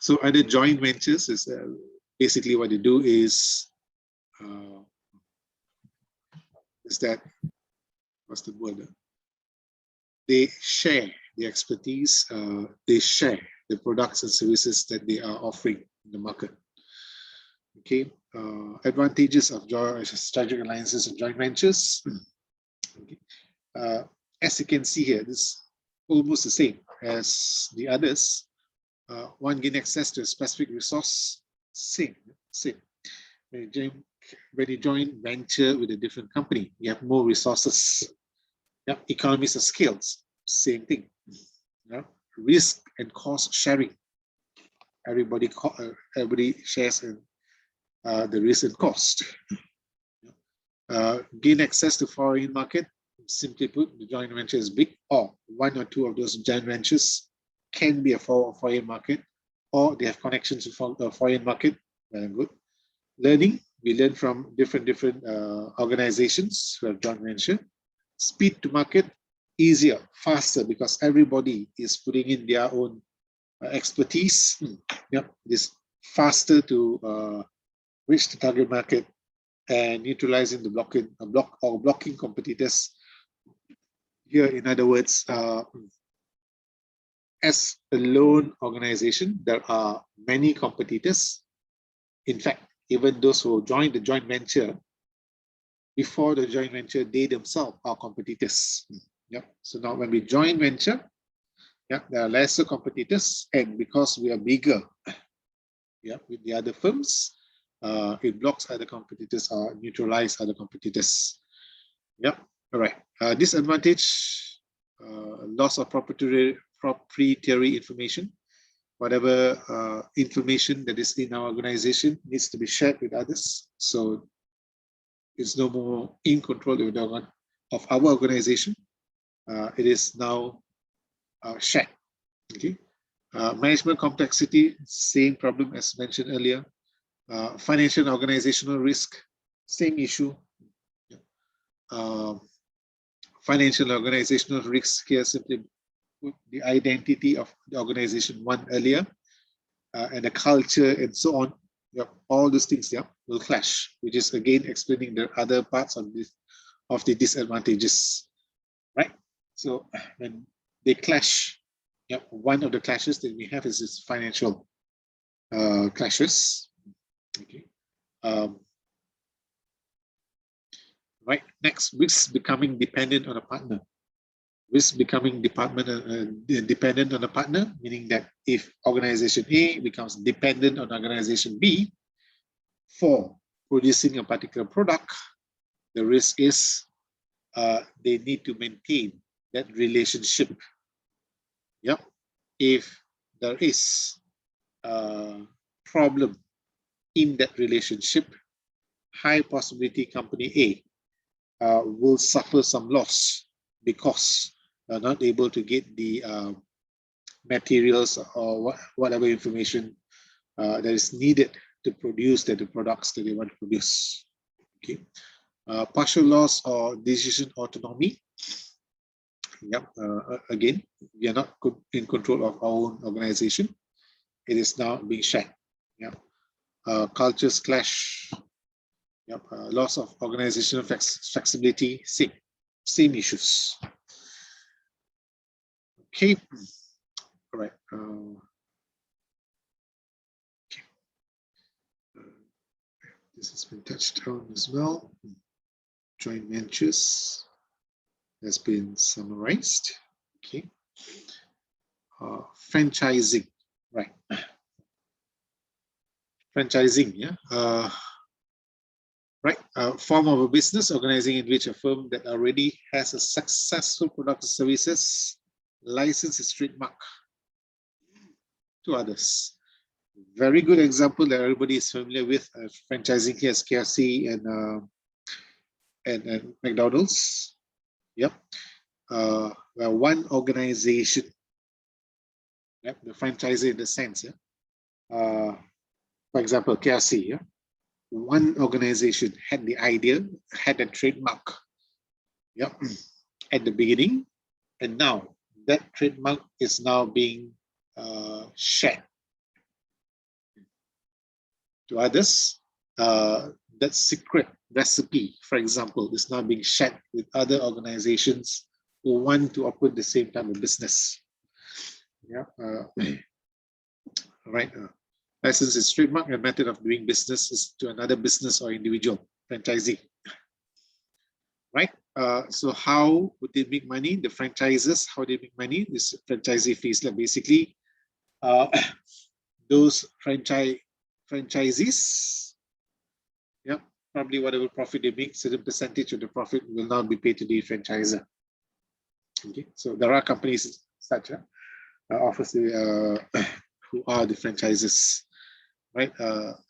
So other joint ventures is basically what they do is that, what's the word? They share the expertise, they share the products and services that they are offering in the market. Okay, advantages of strategic alliances and joint ventures. Okay. As you can see here, this almost the same as the others. One gain access to a specific resource, same. When you join venture with a different company, you have more resources. Yep. Economies of scales, same thing. Yep. Risk and cost sharing. Everybody shares in the risk and cost. Gain access to foreign market. Simply put, the joint venture is big, or one or two of those joint ventures can be a foreign market, or they have connections to the foreign market. Very good. Learning, we learn from different organizations who have joint venture. Speed to market, easier, faster, because everybody is putting in their own expertise. Yep, it is faster to reach the target market and neutralizing the blocking competitors. Here, in other words, as a lone organization, there are many competitors. In fact, even those who join the joint venture, before the joint venture, they themselves are competitors. Yep. So now when we join venture, yep, there are lesser competitors, and because we are bigger, yep, with the other firms, it blocks other competitors or neutralize other competitors. Yep. All right. Disadvantage, loss of proprietary information. Whatever information that is in our organization needs to be shared with others. So it's no more in control of our organization. It is now shared. Okay. Management complexity, same problem as mentioned earlier. Financial and organizational risk, same issue. Financial and organizational risk here simply put the identity of the organization one earlier, and the culture and so on. Yep, all those things, yeah, will clash, which is again explaining the other parts of the disadvantages, right? So when they clash, yep, one of the clashes that we have is this financial clashes. Okay. Right. Next, risk becoming dependent on a partner. Risk becoming dependent on a partner, meaning that if organization A becomes dependent on organization B for producing a particular product, the risk is they need to maintain that relationship. Yep. If there is a problem in that relationship, high possibility company A will suffer some loss because they're not able to get the materials or whatever information that is needed to produce the products that they want to produce. Okay. Partial loss or decision autonomy. Yep. Again, we are not in control of our own organization. It is now being shared. Yep. Cultures clash. Yep. Loss of organizational flexibility. Same issues. Okay. All right. Okay. This has been touched on as well. Joint ventures has been summarized. Okay. Franchising. Right. Franchising. Yeah. Right, form of a business organizing in which a firm that already has a successful product or services license its trademark to others. Very good example that everybody is familiar with. Franchising here is KFC and McDonald's. Yep. Well, one organization, yep, the franchisee in the sense, yeah. For example, KFC, yeah. One organization had the idea, had a trademark, yep, at the beginning, and now that trademark is now being shared to others. That secret recipe, for example, is now being shared with other organizations who want to operate the same type of business. Yeah, right. License is trademark and method of doing business is to another business or individual, franchisee. Right? So how would they make money? The franchises, how they make money? This franchisee fees, like basically those franchisees, yeah, probably whatever profit they make, certain percentage of the profit will now be paid to the franchisor. Okay, so there are companies such offers who are the franchises, right?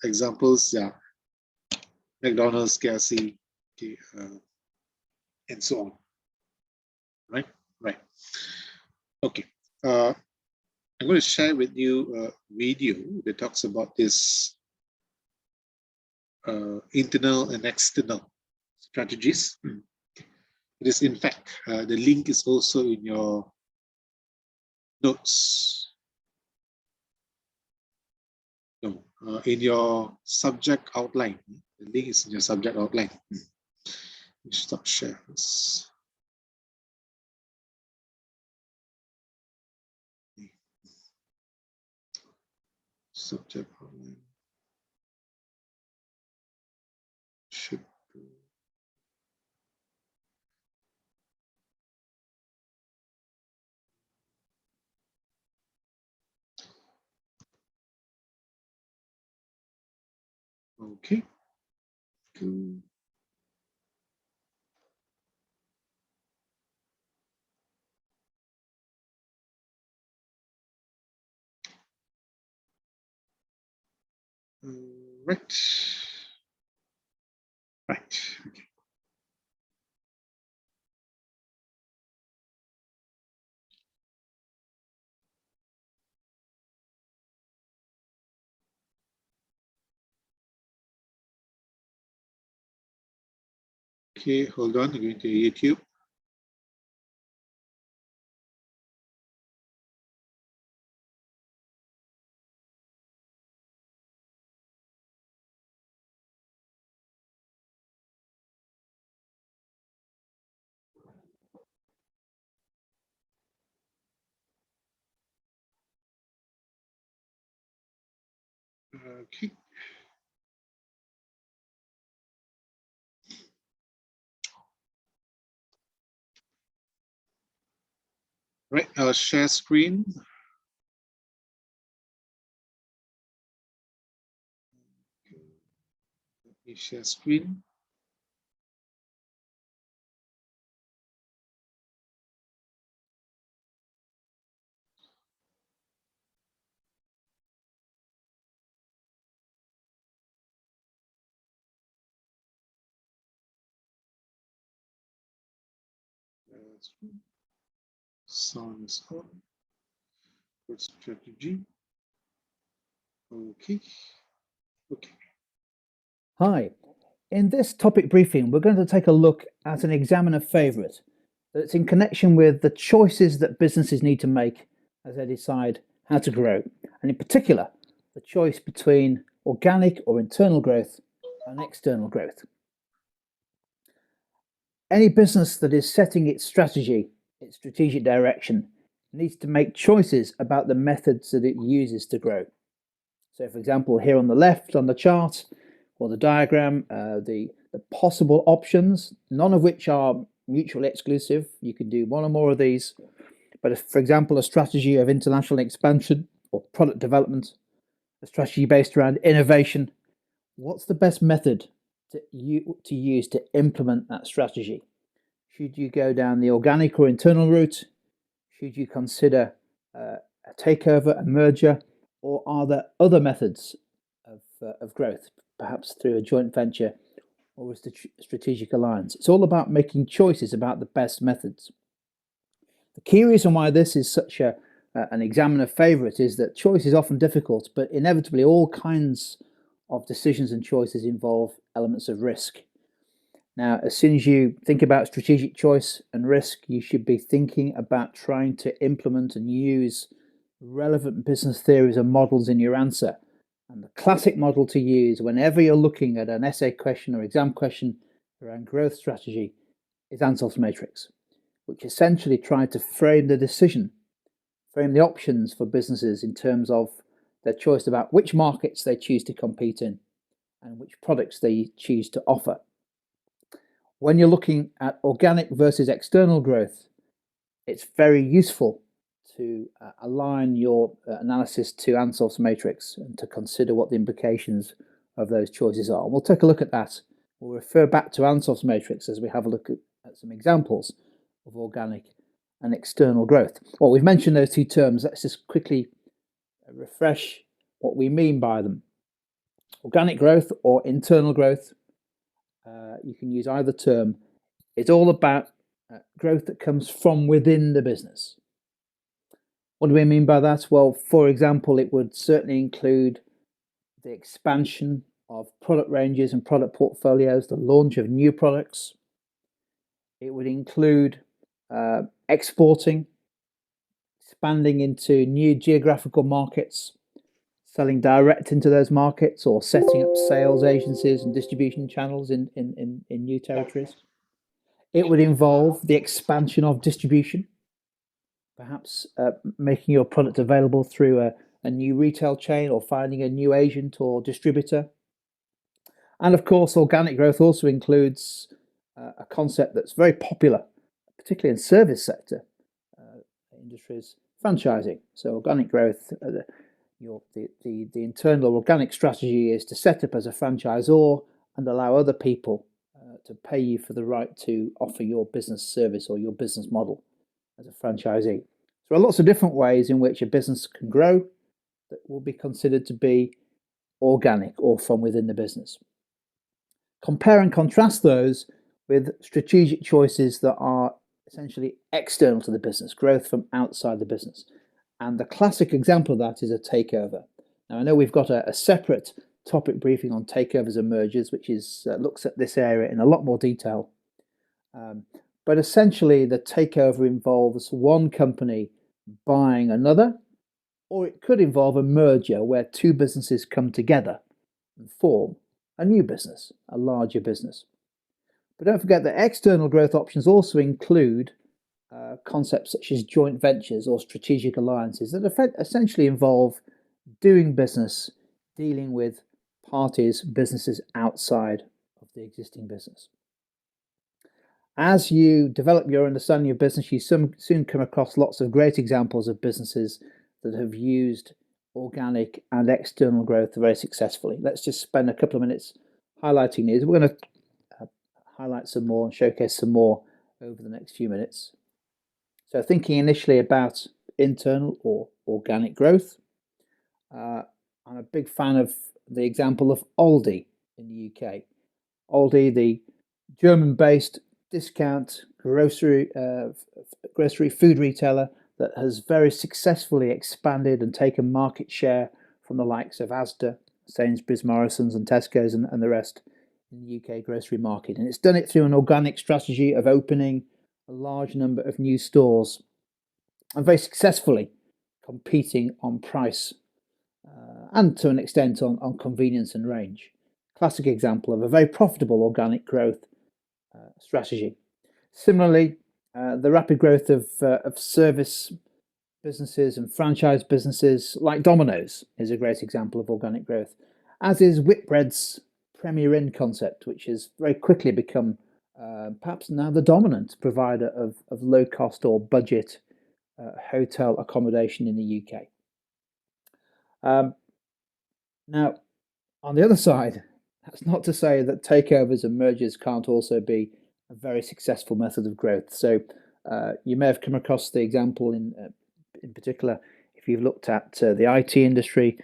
Examples, yeah, McDonald's, KFC, okay, and so on, right? Right. Okay. I'm going to share with you a video that talks about this internal and external strategies. It is, in fact, the link is also in your notes. No, in your subject outline. The link is in your subject outline. Stop share this. Subject outline. Should go. Okay. Cool. Right. Right. Okay. Okay, hold on. I'm going to YouTube. Okay. Right, I'll share screen. Let me share screen. Sound is on. Good strategy. Okay. Okay. Hi. In this topic briefing, we're going to take a look at an examiner favourite that's in connection with the choices that businesses need to make as they decide how to grow, and in particular, the choice between organic or internal growth and external growth. Any business that is setting its strategy, its strategic direction, needs to make choices about the methods that it uses to grow. So, for example, here on the left on the chart or the diagram, the possible options, none of which are mutually exclusive. You can do one or more of these. But if, for example, a strategy of international expansion or product development, a strategy based around innovation, what's the best method to use to implement that strategy? Should you go down the organic or internal route? Should you consider a takeover, a merger, or are there other methods of growth, perhaps through a joint venture or a strategic alliance? It's all about making choices about the best methods. The key reason why this is such an examiner favourite is that choice is often difficult, but inevitably all kinds of decisions and choices involve elements of risk. Now, as soon as you think about strategic choice and risk, you should be thinking about trying to implement and use relevant business theories and models in your answer. And the classic model to use whenever you're looking at an essay question or exam question around growth strategy is Ansell's matrix, which essentially tried to frame the decision, frame the options for businesses in terms of their choice about which markets they choose to compete in and which products they choose to offer. When you're looking at organic versus external growth, it's very useful to align your analysis to Ansell's matrix and to consider what the implications of those choices are. And we'll take a look at that. We'll refer back to Ansell's matrix as we have a look at some examples of organic and external growth. Well, we've mentioned those two terms. Let's just quickly refresh what we mean by them. Organic growth or internal growth, you can use either term. It's all about growth that comes from within the business. What do we mean by that? Well, for example, it would certainly include the expansion of product ranges and product portfolios, the launch of new products. It would include exporting, expanding into new geographical markets, selling direct into those markets, or setting up sales agencies and distribution channels in new territories. It would involve the expansion of distribution, perhaps making your product available through a new retail chain or finding a new agent or distributor. And of course, organic growth also includes a concept that's very popular, particularly in service sector industries, franchising. So organic growth, the internal organic strategy is to set up as a franchisor and allow other people to pay you for the right to offer your business service or your business model as a franchisee. So there are lots of different ways in which a business can grow that will be considered to be organic or from within the business. Compare and contrast those with strategic choices that are essentially external to the business, growth from outside the business. And the classic example of that is a takeover. Now, I know we've got a separate topic briefing on takeovers and mergers, which looks at this area in a lot more detail. But essentially, the takeover involves one company buying another, or it could involve a merger where two businesses come together and form a new business, a larger business. But don't forget that external growth options also include concepts such as joint ventures or strategic alliances that essentially involve doing business, dealing with businesses outside of the existing business. As you develop your understanding of business, you soon come across lots of great examples of businesses that have used organic and external growth very successfully. Let's just spend a couple of minutes highlighting these. We're going to highlight some more and showcase some more over the next few minutes. So thinking initially about internal or organic growth, I'm a big fan of the example of Aldi in the UK. Aldi, the German-based discount grocery food retailer that has very successfully expanded and taken market share from the likes of Asda, Sainsbury's, Morrison's and Tesco's and the rest in the UK grocery market. And it's done it through an organic strategy of opening a large number of new stores and very successfully competing on price and to an extent on convenience and range. Classic example of a very profitable organic growth strategy. Similarly, the rapid growth of service businesses and franchise businesses like Domino's is a great example of organic growth, as is Whitbread's Premier Inn concept, which has very quickly become perhaps now the dominant provider of low-cost or budget hotel accommodation in the UK. Now, on the other side, that's not to say that takeovers and mergers can't also be a very successful method of growth. So you may have come across the example in particular, if you've looked at the IT industry,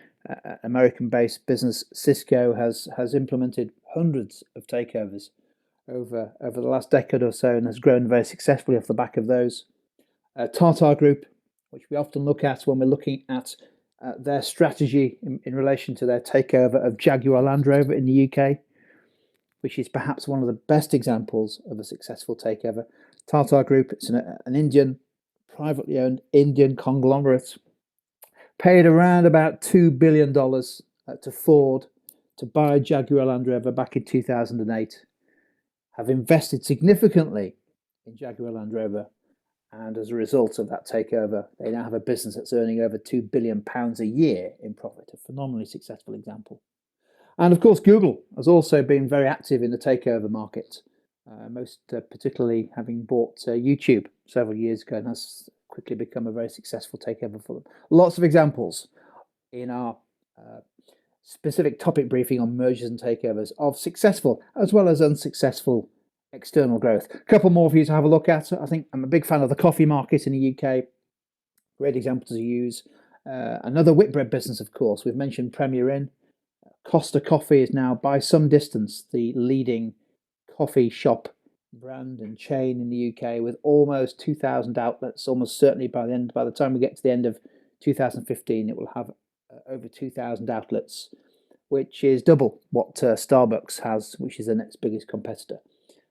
American-based business Cisco has implemented hundreds of takeovers over the last decade or so and has grown very successfully off the back of those. Tata Group, which we often look at when we're looking at their strategy in relation to their takeover of Jaguar Land Rover in the UK, which is perhaps one of the best examples of a successful takeover. Tata Group, it's an Indian, privately owned Indian conglomerate, paid around about $2 billion to Ford to buy Jaguar Land Rover back in 2008, have invested significantly in Jaguar Land Rover, and as a result of that takeover, they now have a business that's earning over £2 billion a year in profit, a phenomenally successful example. And of course, Google has also been very active in the takeover market. most particularly having bought YouTube several years ago, and has quickly become a very successful takeover for them. Lots of examples in our specific topic briefing on mergers and takeovers of successful as well as unsuccessful external growth. A couple more for you to have a look at. I think I'm a big fan of the coffee market in the UK. Great example to use. Another Whitbread business, of course. We've mentioned Premier Inn. Costa Coffee is now, by some distance, the leading coffee shop brand and chain in the UK, with almost 2,000 outlets. Almost certainly by the time we get to the end of 2015, it will have over 2,000 outlets, which is double what Starbucks has, which is the next biggest competitor.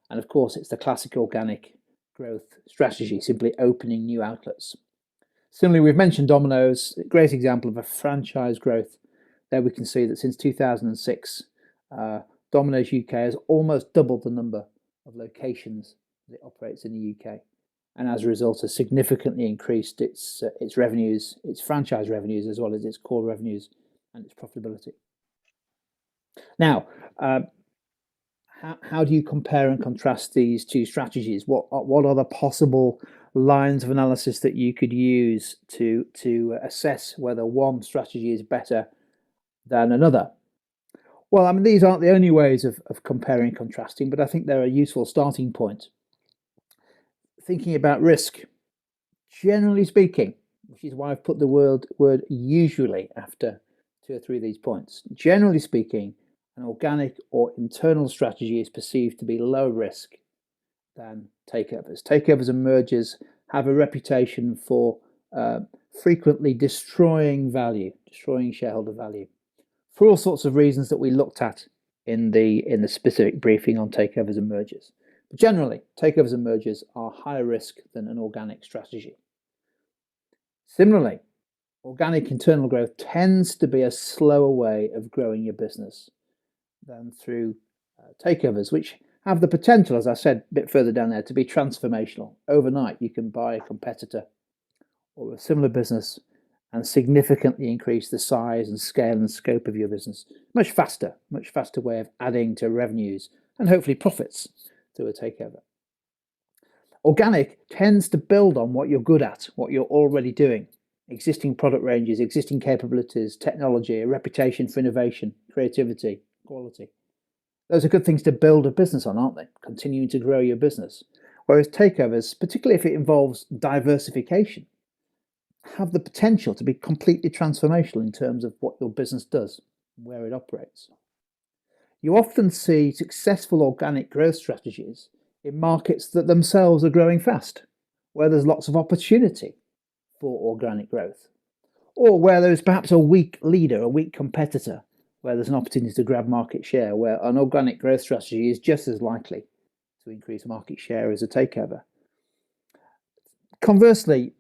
And of course, it's the classic organic growth strategy, simply opening new outlets. Similarly, we've mentioned Domino's, a great example of a franchise growth. There we can see that since 2006, Domino's UK has almost doubled the number of locations that it operates in the UK, and as a result has significantly increased its revenues, its franchise revenues, as well as its core revenues and its profitability. Now, how do you compare and contrast these two strategies? What are the possible lines of analysis that you could use to assess whether one strategy is better than another? Well, I mean, these aren't the only ways of comparing and contrasting, but I think they're a useful starting point. Thinking about risk, generally speaking, which is why I've put the word usually after 2 or 3 of these points. Generally speaking, an organic or internal strategy is perceived to be low risk than takeovers. Takeovers and mergers have a reputation for frequently destroying shareholder value, for all sorts of reasons that we looked at in the specific briefing on takeovers and mergers. But generally, takeovers and mergers are higher risk than an organic strategy. Similarly, organic internal growth tends to be a slower way of growing your business than through takeovers, which have the potential, as I said a bit further down there, to be transformational. Overnight, you can buy a competitor or a similar business and significantly increase the size and scale and scope of your business. Much faster way of adding to revenues and hopefully profits through a takeover. Organic tends to build on what you're good at, what you're already doing. Existing product ranges, existing capabilities, technology, a reputation for innovation, creativity, quality. Those are good things to build a business on, aren't they? Continuing to grow your business. Whereas takeovers, particularly if it involves diversification, have the potential to be completely transformational in terms of what your business does, where it operates. You often see successful organic growth strategies in markets that themselves are growing fast, where there's lots of opportunity for organic growth, or where there's perhaps a weak leader, a weak competitor, where there's an opportunity to grab market share, where an organic growth strategy is just as likely to increase market share as a takeover. Conversely,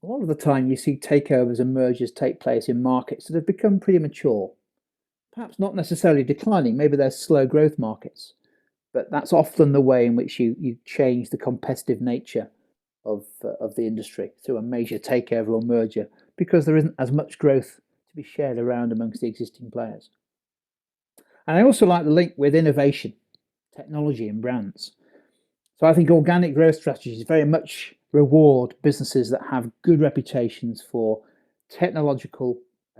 a lot of the time you see takeovers and mergers take place in markets that have become pretty mature, perhaps not necessarily declining, maybe they're slow growth markets, but that's often the way in which you change the competitive nature of the industry through a major takeover or merger, because there isn't as much growth to be shared around amongst the existing players. And I also like the link with innovation, technology and brands. So I think organic growth strategies very much reward businesses that have good reputations for technological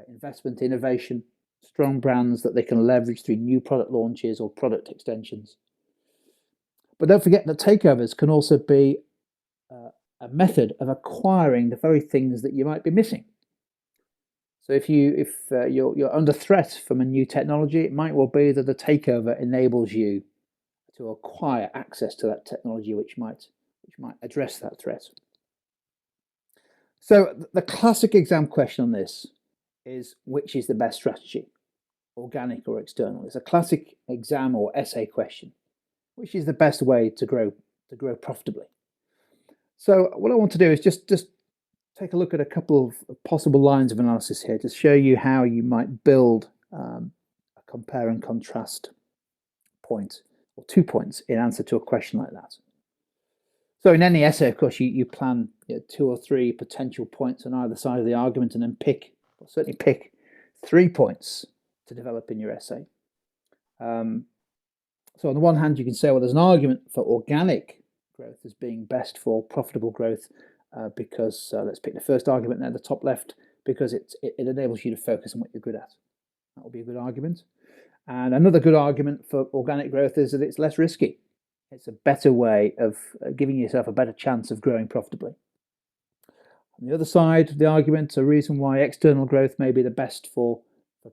investment, innovation, strong brands that they can leverage through new product launches or product extensions. But don't forget that takeovers can also be a method of acquiring the very things that you might be missing. So if you're under threat from a new technology, it might well be that the takeover enables you to acquire access to that technology which might address that threat. So the classic exam question on this is, which is the best strategy, organic or external? It's a classic exam or essay question. Which is the best way to grow profitably? So what I want to do is just take a look at a couple of possible lines of analysis here to show you how you might build a compare and contrast point, or 2 points in answer to a question like that. So in any essay, of course, you plan 2 or 3 potential points on either side of the argument, and then certainly pick 3 points to develop in your essay. So on the one hand, you can say, well, there's an argument for organic growth as being best for profitable growth because let's pick the first argument there, the top left, because it enables you to focus on what you're good at. That will be a good argument. And another good argument for organic growth is that it's less risky. It's a better way of giving yourself a better chance of growing profitably. On the other side of the argument, a reason why external growth may be the best for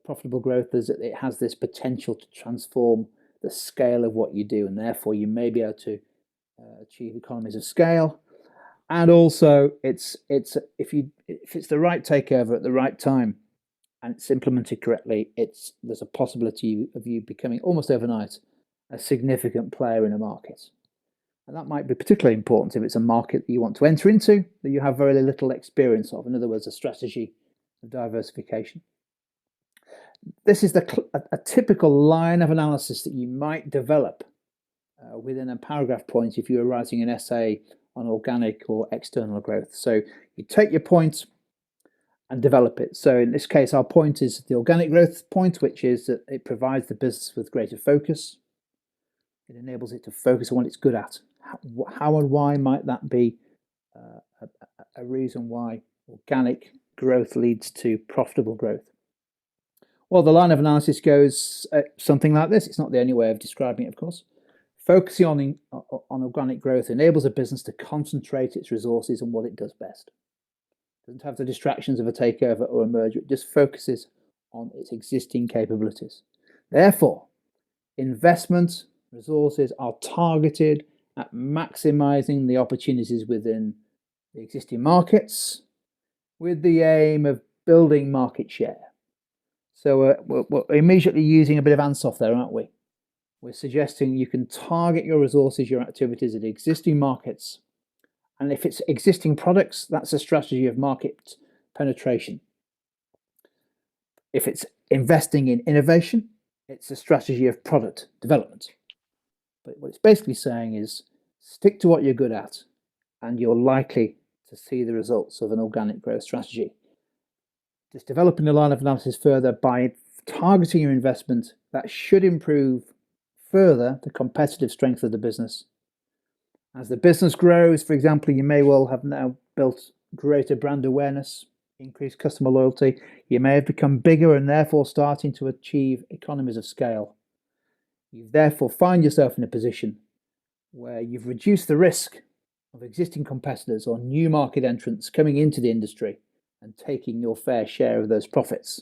profitable growth is that it has this potential to transform the scale of what you do, and therefore you may be able to achieve economies of scale. And also, if it's the right takeover at the right time and it's implemented correctly, there's a possibility of you becoming almost overnight a significant player in a market. And that might be particularly important if it's a market that you want to enter into that you have very little experience of. In other words, a strategy of diversification. This is a typical line of analysis that you might develop within a paragraph point if you were writing an essay on organic or external growth. So you take your point and develop it. So in this case, our point is the organic growth point, which is that it provides the business with greater focus. It enables it to focus on what it's good at. How and why might that be a reason why organic growth leads to profitable growth? Well, the line of analysis goes something like this. It's not the only way of describing it, of course. Focusing on organic growth enables a business to concentrate its resources on what it does best. It doesn't have the distractions of a takeover or a merger. It just focuses on its existing capabilities. Therefore, investment resources are targeted at maximizing the opportunities within the existing markets with the aim of building market share. So we're immediately using a bit of Ansoff there, aren't we? We're suggesting you can target your resources, your activities at existing markets. And if it's existing products, that's a strategy of market penetration. If it's investing in innovation, it's a strategy of product development. But what it's basically saying is stick to what you're good at, and you're likely to see the results of an organic growth strategy. Just developing the line of analysis further by targeting your investment, that should improve further the competitive strength of the business. As the business grows, for example, you may well have now built greater brand awareness, increased customer loyalty. You may have become bigger and therefore starting to achieve economies of scale. You therefore find yourself in a position where you've reduced the risk of existing competitors or new market entrants coming into the industry and taking your fair share of those profits.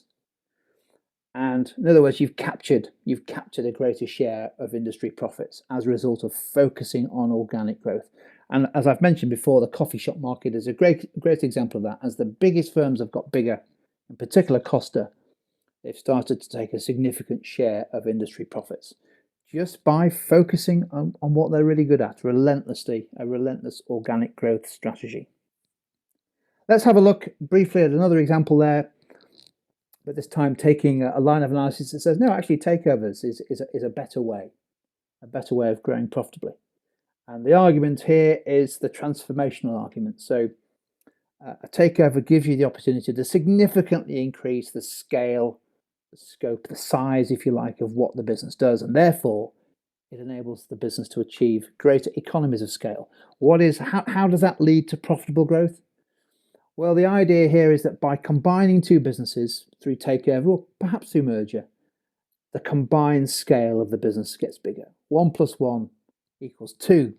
And in other words, you've captured a greater share of industry profits as a result of focusing on organic growth. And as I've mentioned before, the coffee shop market is a great example of that. As the biggest firms have got bigger, in particular Costa, they've started to take a significant share of industry profits just by focusing on what they're really good at, a relentless organic growth strategy. Let's have a look briefly at another example there, but this time taking a line of analysis that says, no, actually takeovers is a better way of growing profitably. And the argument here is the transformational argument. So a takeover gives you the opportunity to significantly increase the scale, the scope, the size, if you like, of what the business does, and therefore it enables the business to achieve greater economies of scale. How does that lead to profitable growth? Well, the idea here is that by combining two businesses through takeover or perhaps through merger, the combined scale of the business gets bigger. 1 + 1 = 2.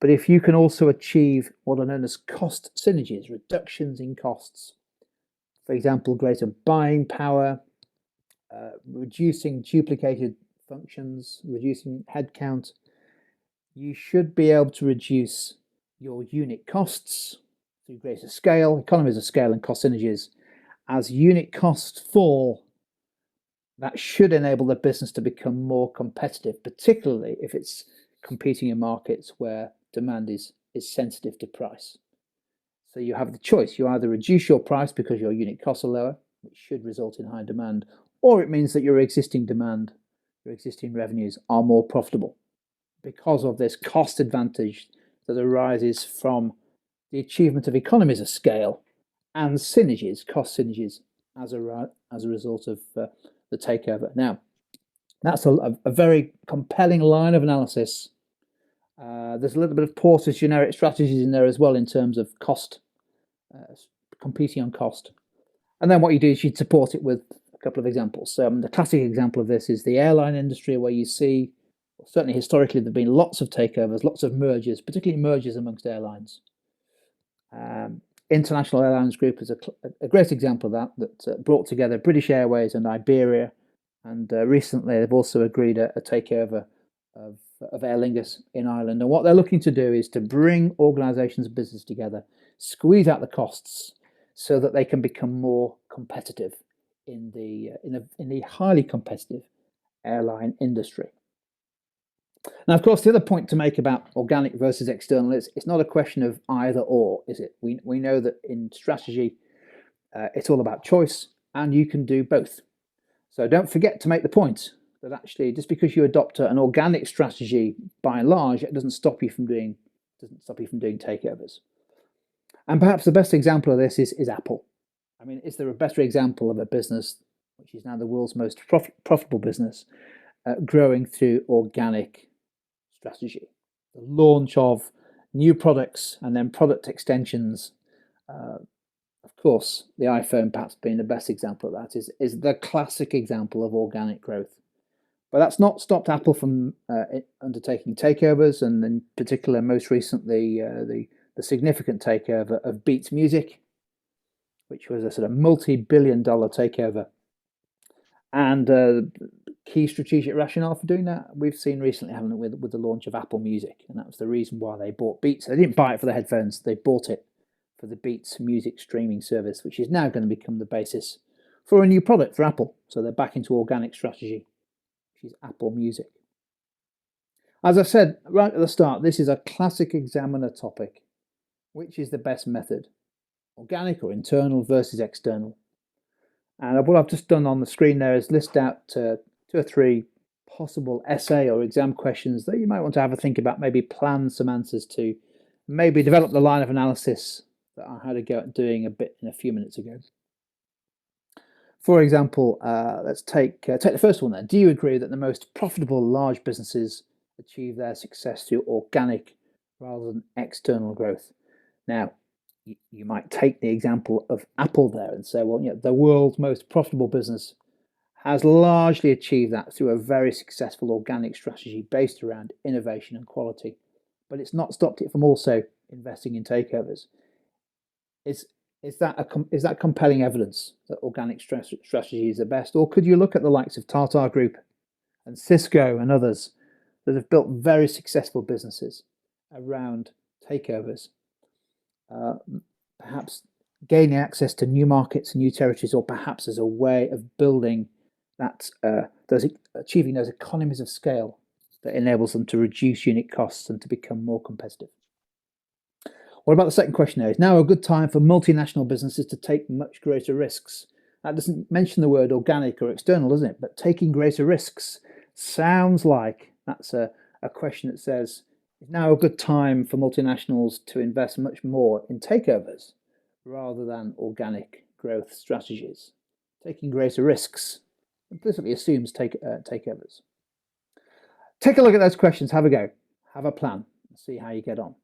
But if you can also achieve what are known as cost synergies, reductions in costs, for example, greater buying power, reducing duplicated functions, reducing headcount, you should be able to reduce your unit costs through greater scale, economies of scale and cost synergies. As unit costs fall, that should enable the business to become more competitive, particularly if it's competing in markets where demand is sensitive to price. So you have the choice. You either reduce your price because your unit costs are lower, which should result in high demand, or it means that your existing demand, your existing revenues are more profitable because of this cost advantage that arises from the achievement of economies of scale and synergies, cost synergies, as a result of the takeover. Now, That's a very compelling line of analysis. There's a little bit of Porter's generic strategies in there as well in terms of cost, competing on cost. And then what you do is you'd support it with a couple of examples. The classic example of this is the airline industry, where you see, certainly historically, there have been lots of takeovers, lots of mergers, particularly mergers amongst airlines. International Airlines Group is a great example of that brought together British Airways and Iberia. And recently, they've also agreed a takeover of Aer Lingus in Ireland. And what they're looking to do is to bring organisations of business together, squeeze out the costs, so that they can become more competitive in the highly competitive airline industry. Now, of course, the other point to make about organic versus external is it's not a question of either or, is it? We know that in strategy, it's all about choice, and you can do both. So don't forget to make the point that actually, just because you adopt an organic strategy, by and large, it doesn't stop you from doing takeovers. And perhaps the best example of this is Apple. I mean, is there a better example of a business, which is now the world's most profitable business, growing through organic strategy? The launch of new products and then product extensions. Of course, the iPhone perhaps being the best example of that is the classic example of organic growth. But that's not stopped Apple from undertaking takeovers, and in particular, most recently, the significant takeover of Beats Music, which was a sort of multi-billion-dollar takeover. And key strategic rationale for doing that, we've seen recently, haven't we, with the launch of Apple Music, and that was the reason why they bought Beats. They didn't buy it for the headphones; they bought it for the Beats Music streaming service, which is now going to become the basis for a new product for Apple. So they're back into organic strategy, which is Apple Music. As I said right at the start, this is a classic examiner topic. Which is the best method, organic or internal versus external? And what I've just done on the screen there is list out 2 or 3 possible essay or exam questions that you might want to have a think about, maybe plan some answers to, maybe develop the line of analysis that I had a go at doing a few minutes ago. For example, let's take the first one there. Do you agree that the most profitable large businesses achieve their success through organic rather than external growth? Now, you might take the example of Apple there and say, well, the world's most profitable business has largely achieved that through a very successful organic strategy based around innovation and quality. But it's not stopped it from also investing in takeovers. Is that compelling evidence that organic strategy is the best? Or could you look at the likes of Tata Group and Cisco and others that have built very successful businesses around takeovers? Perhaps gaining access to new markets and new territories, or perhaps as a way of building that, achieving those economies of scale that enables them to reduce unit costs and to become more competitive. What about the second question there? Is now a good time for multinational businesses to take much greater risks? That doesn't mention the word organic or external, doesn't it? But taking greater risks sounds like that's a question that says, is now a good time for multinationals to invest much more in takeovers rather than organic growth strategies? Taking greater risks implicitly assumes takeovers. Take a look at those questions, have a go, have a plan, and see how you get on.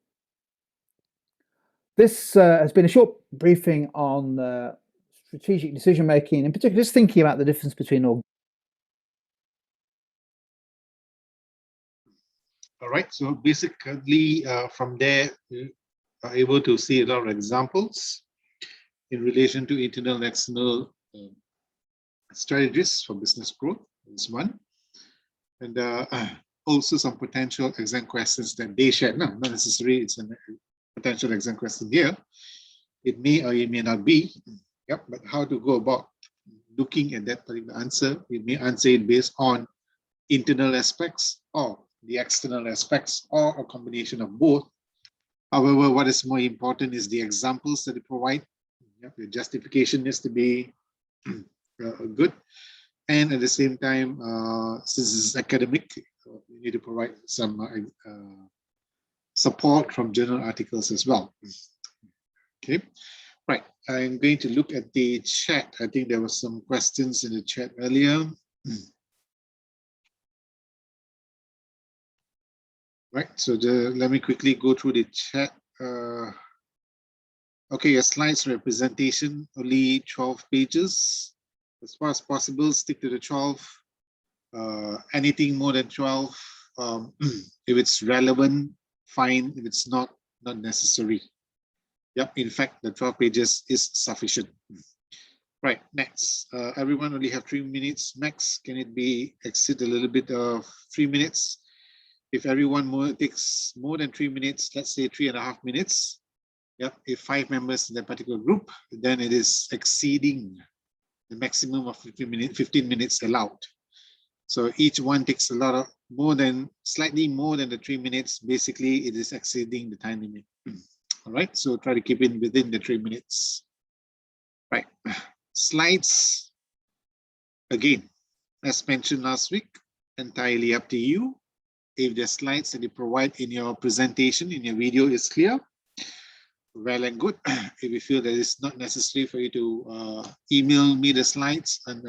This has been a short briefing on strategic decision making, in particular just thinking about the difference between All right, so basically from there, we are able to see a lot of examples in relation to internal and external strategies for business growth. That's one. And also some potential exam questions that they shared. No, not necessarily it's a potential exam question here. It may or it may not be. Yep, but how to go about looking at that particular answer? We may answer it based on internal aspects or the external aspects or a combination of both. However, what is more important is the examples that they provide. The justification needs to be good. And at the same time, since this is academic, we need to provide some support from journal articles as well. Okay, right. I'm going to look at the chat. I think there were some questions in the chat earlier. Right, so let me quickly go through the chat. Okay, your slides representation, only 12 pages. As far as possible, stick to the 12. Anything more than 12, if it's relevant, fine. If it's not, not necessary. Yep, in fact, the 12 pages is sufficient. Right, next. Everyone only have 3 minutes max. Can it be exceed a little bit of 3 minutes? If everyone takes more than 3 minutes, let's say 3.5 minutes, yep, if 5 members in that particular group, then it is exceeding the maximum of 15 minutes allowed. So each one takes a lot of slightly more than the 3 minutes. Basically, it is exceeding the time limit. All right, so try to keep it within the 3 minutes. Right, slides. Again, as mentioned last week, entirely up to you. If the slides that you provide in your presentation, in your video is clear, well and good. If you feel that it's not necessary for you to email me the slides and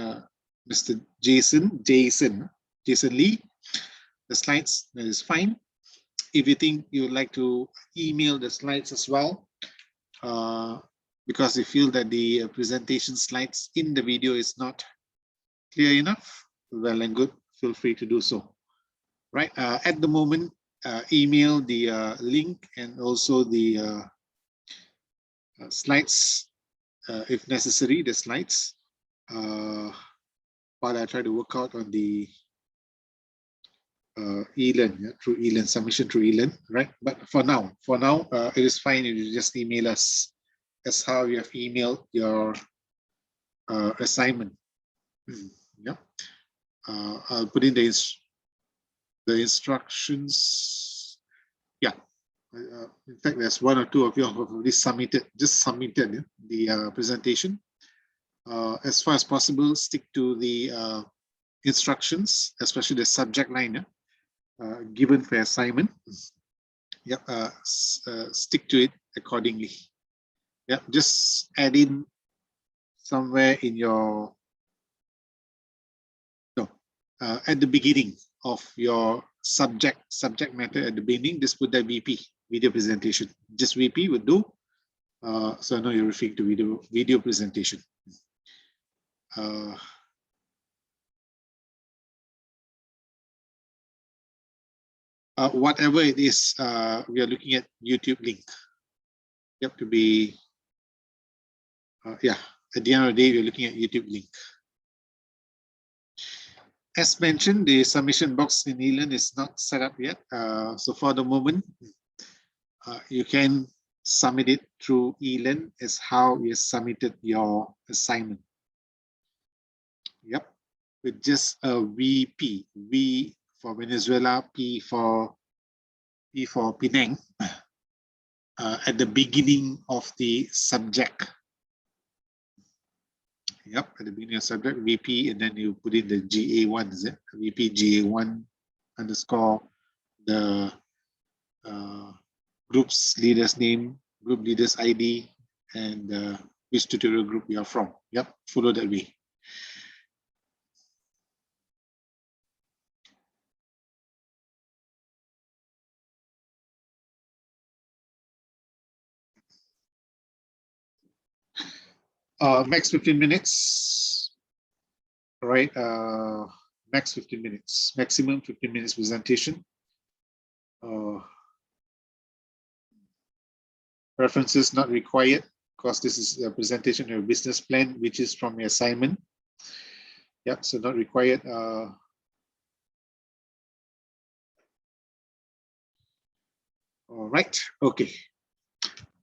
Mr. Jason Lee, the slides, that is fine. If you think you would like to email the slides as well, because you feel that the presentation slides in the video is not clear enough, well and good, feel free to do so. Right, at the moment, email the link and also the slides, if necessary, the slides, while I try to work out on the e-learn, through e-learn, submission through e-learn, right? But for now, it is fine if you just email us as how you have emailed your assignment. Yeah, I'll put in the instructions. Yeah, in fact, there's 1 or 2 of you who have already submitted the presentation. As far as possible, stick to the instructions, especially the subject line given for assignment. Yep, stick to it accordingly. Yep, just add in somewhere in your at the beginning of your subject matter at the beginning. Just put that VP, video presentation. Just VP would do. So I know you're referring to video presentation. Whatever it is, we are looking at YouTube link. You have to be, yeah, at the end of the day, we're looking at YouTube link. As mentioned, the submission box in eLearn is not set up yet. So for the moment, you can submit it through eLearn as how you submitted your assignment. Yep, with just a VP, V for Venezuela, P for Penang, at the beginning of the subject. Yep, at the beginning of subject, VP, and then you put in the GA1, is it? VP GA1 underscore the group's leader's name, group leader's ID, and which tutorial group you are from. Yep, follow that way. Max 15 minutes, right? Max 15 minutes, maximum 15 minutes presentation. References not required because this is a presentation of a business plan, which is from your assignment. Yep, so not required. All right, okay.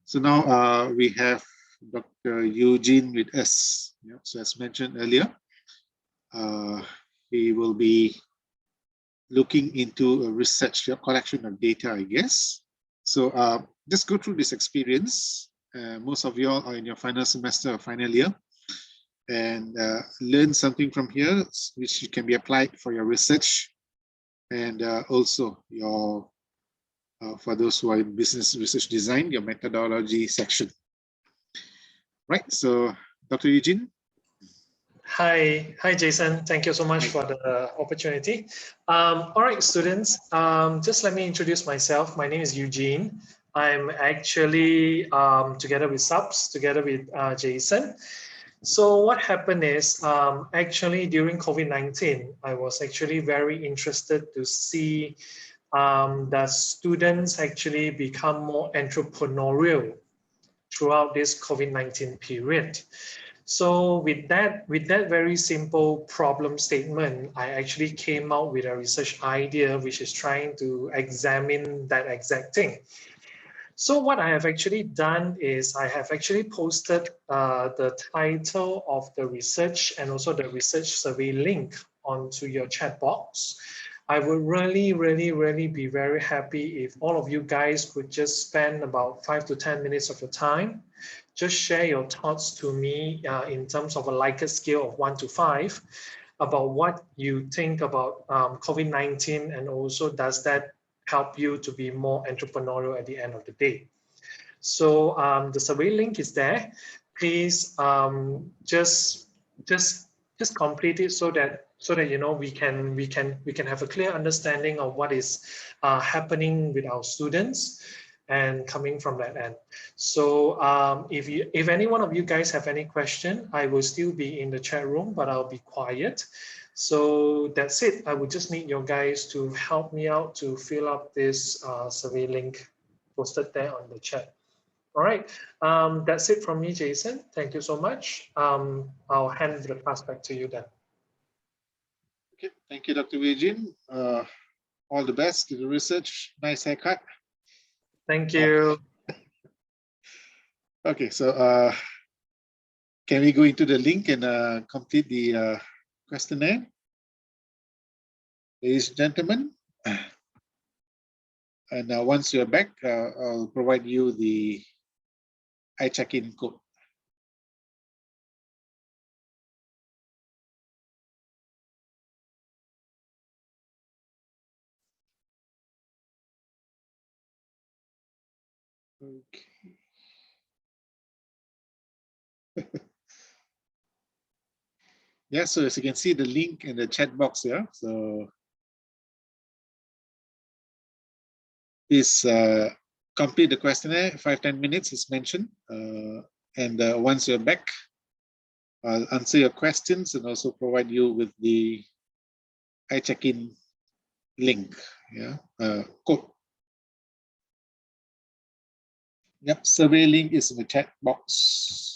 So now we have Dr. Eugene with us. Yep, so as mentioned earlier, he will be looking into a research collection of data, I guess. So just go through this experience. Most of you all are in your final semester or final year, and learn something from here, which can be applied for your research, and also your for those who are in business research design, your methodology section. Right. So, Dr. Eugene. Hi, Jason. Thank you so much for the opportunity. All right, students, just let me introduce myself. My name is Eugene. I'm actually together with Subs, together with Jason. So what happened is actually during COVID-19, I was actually very interested to see that students actually become more entrepreneurial throughout this COVID-19 period. So with that very simple problem statement, I actually came out with a research idea which is trying to examine that exact thing. So what I have actually done is I have actually posted the title of the research and also the research survey link onto your chat box. I would really be very happy if all of you guys could just spend about 5 to 10 minutes of your time. Just share your thoughts to me in terms of a Likert scale of 1 to 5 about what you think about COVID-19 and also does that help you to be more entrepreneurial at the end of the day. So the survey link is there. Please just complete it so that you know we can have a clear understanding of what is happening with our students and coming from that end. So if any one of you guys have any question, I will still be in the chat room, but I'll be quiet. So that's it. I would just need your guys to help me out to fill up this survey link posted there on the chat. All right, that's it from me, Jason. Thank you so much. I'll hand the class back to you then. Okay, thank you, Dr. Eugene. All the best to the research. Nice haircut. Thank you. Okay, so can we go into the link and complete the questionnaire? Ladies and gentlemen, and once you're back, I'll provide you the check-in code. Okay. Yeah, so as you can see the link in the chat box here. So please complete the questionnaire, 5-10 minutes is mentioned. And once you're back, I'll answer your questions and also provide you with the check-in link, yeah, code. Yep, survey link is in the chat box.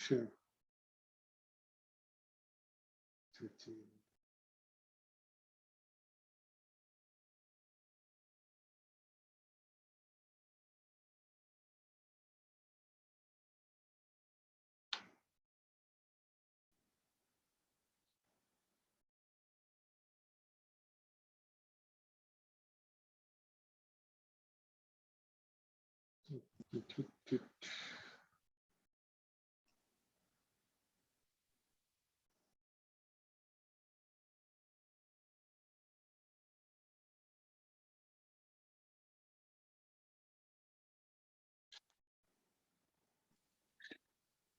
Sure. 13.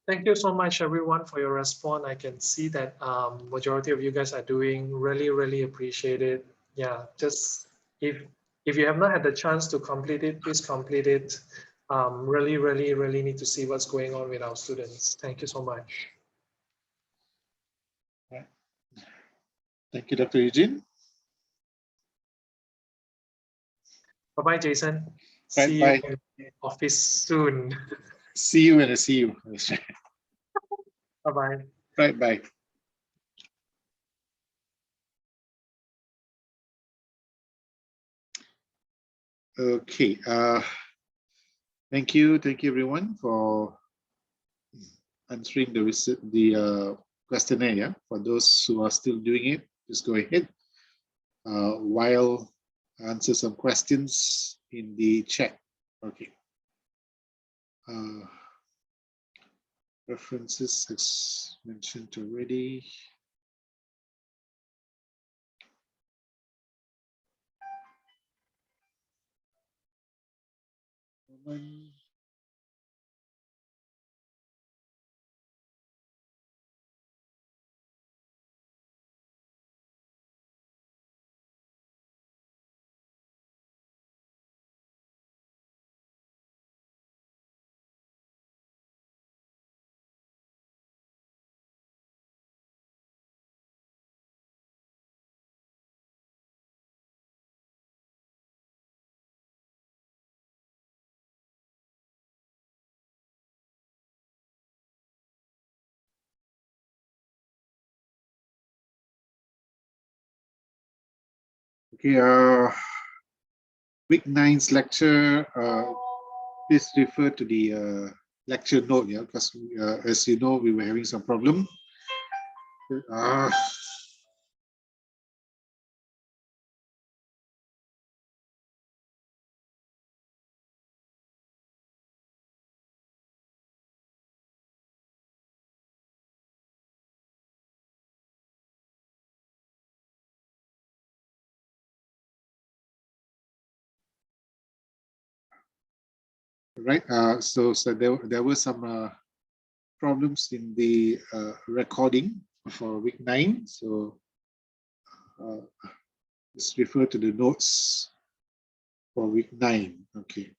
Thank you so much, everyone, for your response. I can see that majority of you guys are doing really, really appreciate it. Yeah, just if you have not had the chance to complete it, please complete it. Really, really, really need to see what's going on with our students. Thank you so much. Right. Thank you, Dr. Eugene. Bye-bye, Jason. Right, See you bye. in the office soon. See you when I see you. Bye-bye. Right, bye. Okay. Thank you everyone for answering the questionnaire. Yeah? For those who are still doing it, just go ahead. While I answer some questions in the chat. Okay. References as mentioned already. Okay, week 9's lecture, please refer to the lecture note, yeah, because as you know, we were having some problem. Right, so there were some problems in the recording for week 9, so let's refer to the notes for week 9. Okay.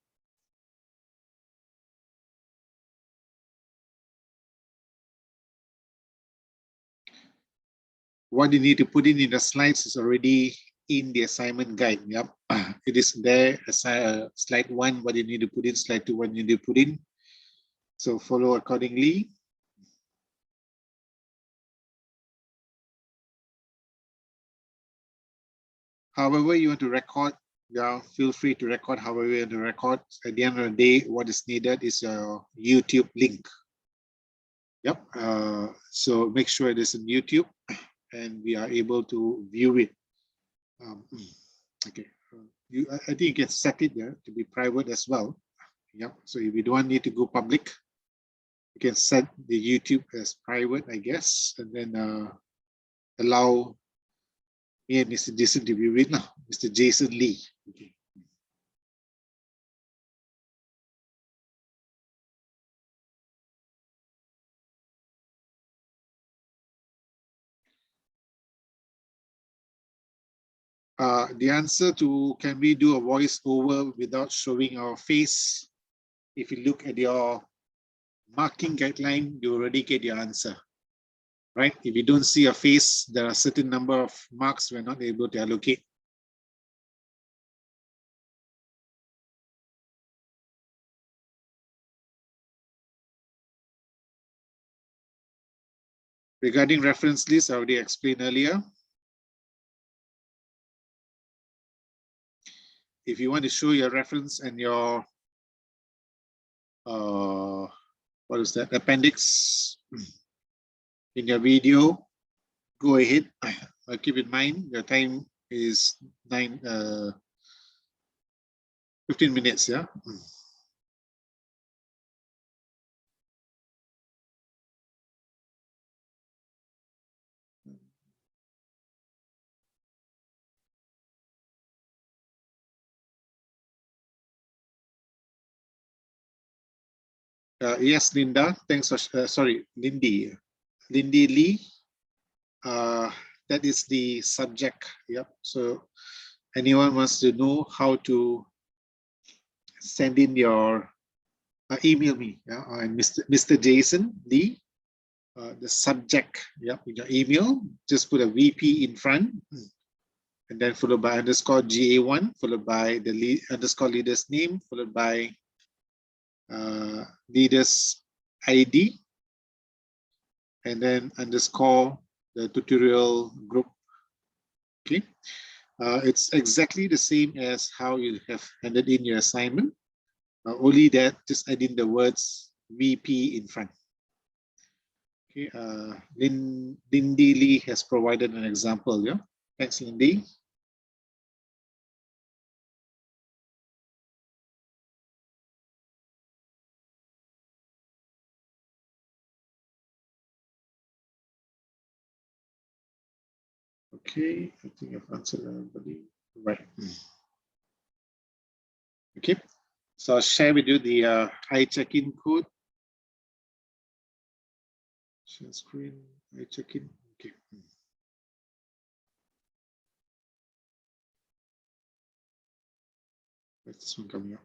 What you need to put in the slides is already in the assignment guide. Yep, it is there. Slide 1, what you need to put in. Slide 2, what you need to put in. So follow accordingly. However you want to record, yeah, feel free to record however you want to record. At the end of the day, what is needed is your YouTube link. Yep. So make sure it is in YouTube and we are able to view it. Okay. I think you can set it there to be private as well. Yep. So if you don't need to go public, you can set the YouTube as private, I guess, and then allow me and Mr. Jason to view it now. Mr. Jason Lee. Okay. The answer to can we do a voice over without showing our face? If you look at your marking guideline, you already get your answer, right? If you don't see a face, there are a certain number of marks we're not able to allocate. Regarding reference list, I already explained earlier. If you want to show your reference and your what is that, appendix in your video, go ahead. Keep in mind your time is 15 minutes, yeah. Yes, Linda, thanks for, sorry, Lindy Lee, that is the subject. Yep. So anyone wants to know how to send in your email me, yeah, and Mr. Jason Lee, the subject, yep, in your email, just put a VP in front, and then followed by underscore GA1, followed by the underscore leader's name, followed by leader's ID, and then underscore the tutorial group. Okay, it's exactly the same as how you have handed in your assignment, only that just add in the words VP in front. Okay, Lindy Lee has provided an example. Yeah, thanks, Lindy. Okay, I think I've answered everybody. Right. Okay, so I'll share with you the I-check-in code. Share screen, I-check-in. Okay. That's this one coming up.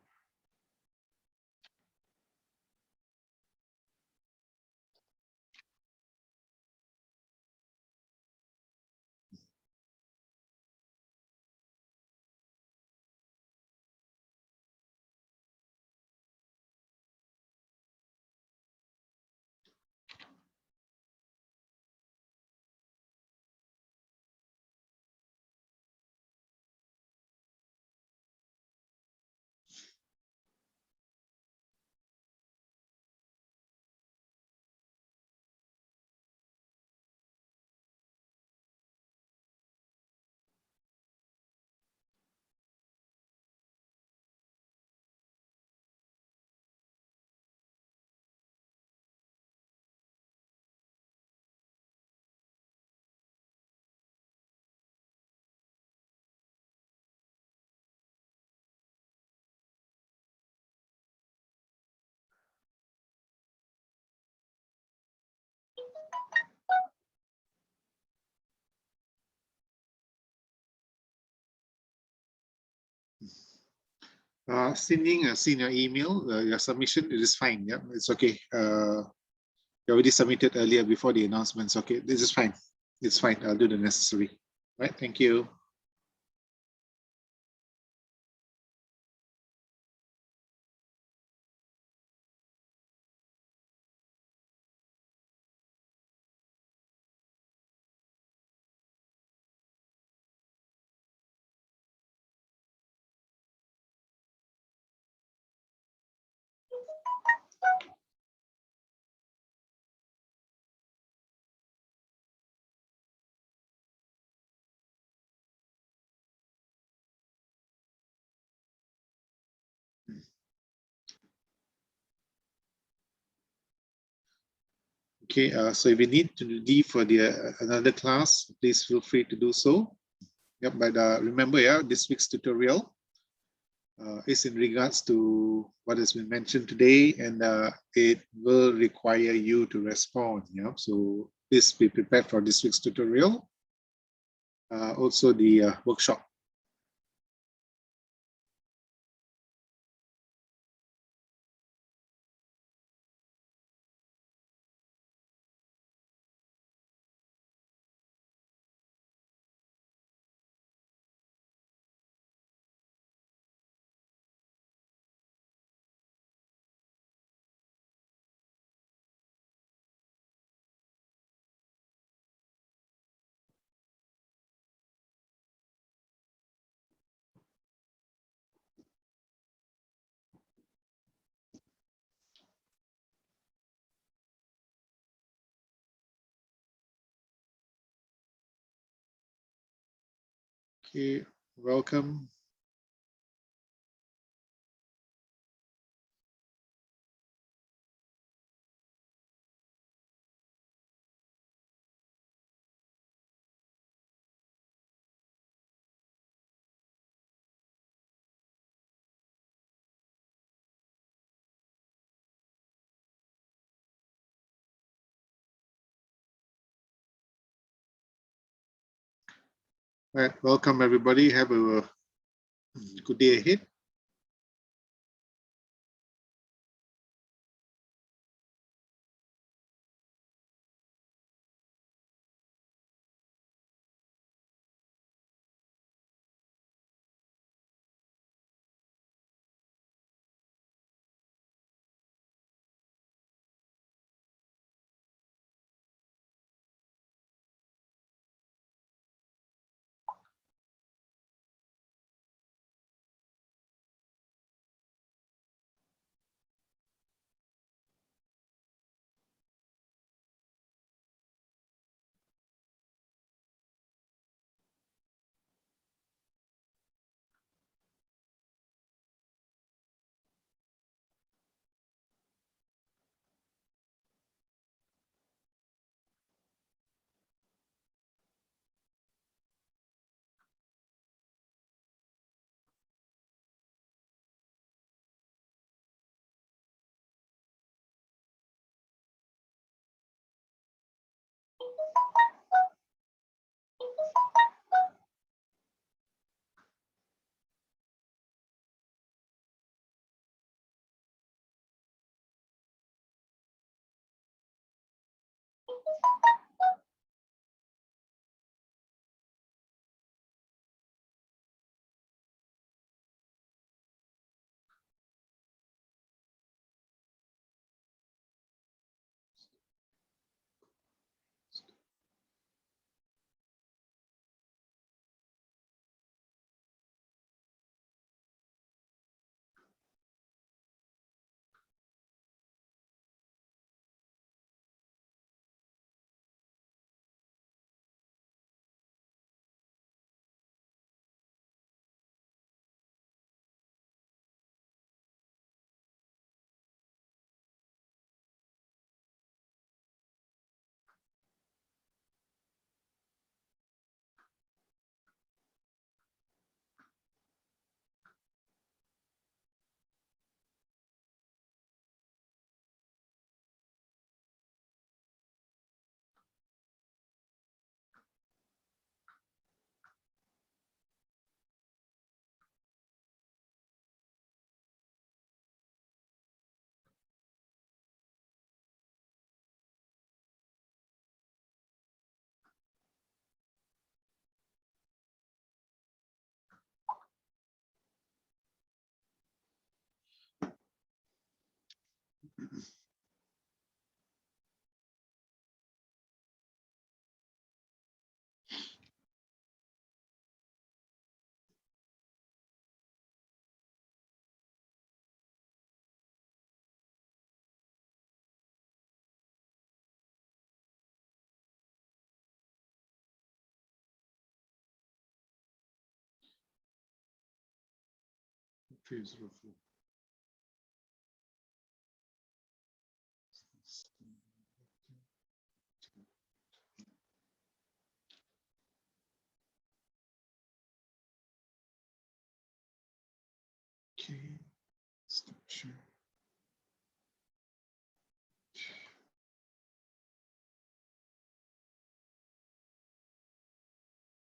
Sending a senior email, your submission, it is fine. Yeah, it's okay. You already submitted earlier before the announcements. Okay, this is fine. It's fine. I'll do the necessary. Right. Thank you. Okay, so if you need to leave for the another class, please feel free to do so. Yep, but remember, yeah, this week's tutorial is in regards to what has been mentioned today, and it will require you to respond. Yeah, so please be prepared for this week's tutorial. Also the workshop. Okay, welcome. All right, welcome everybody. Have a good day ahead. Okay, stop sharing.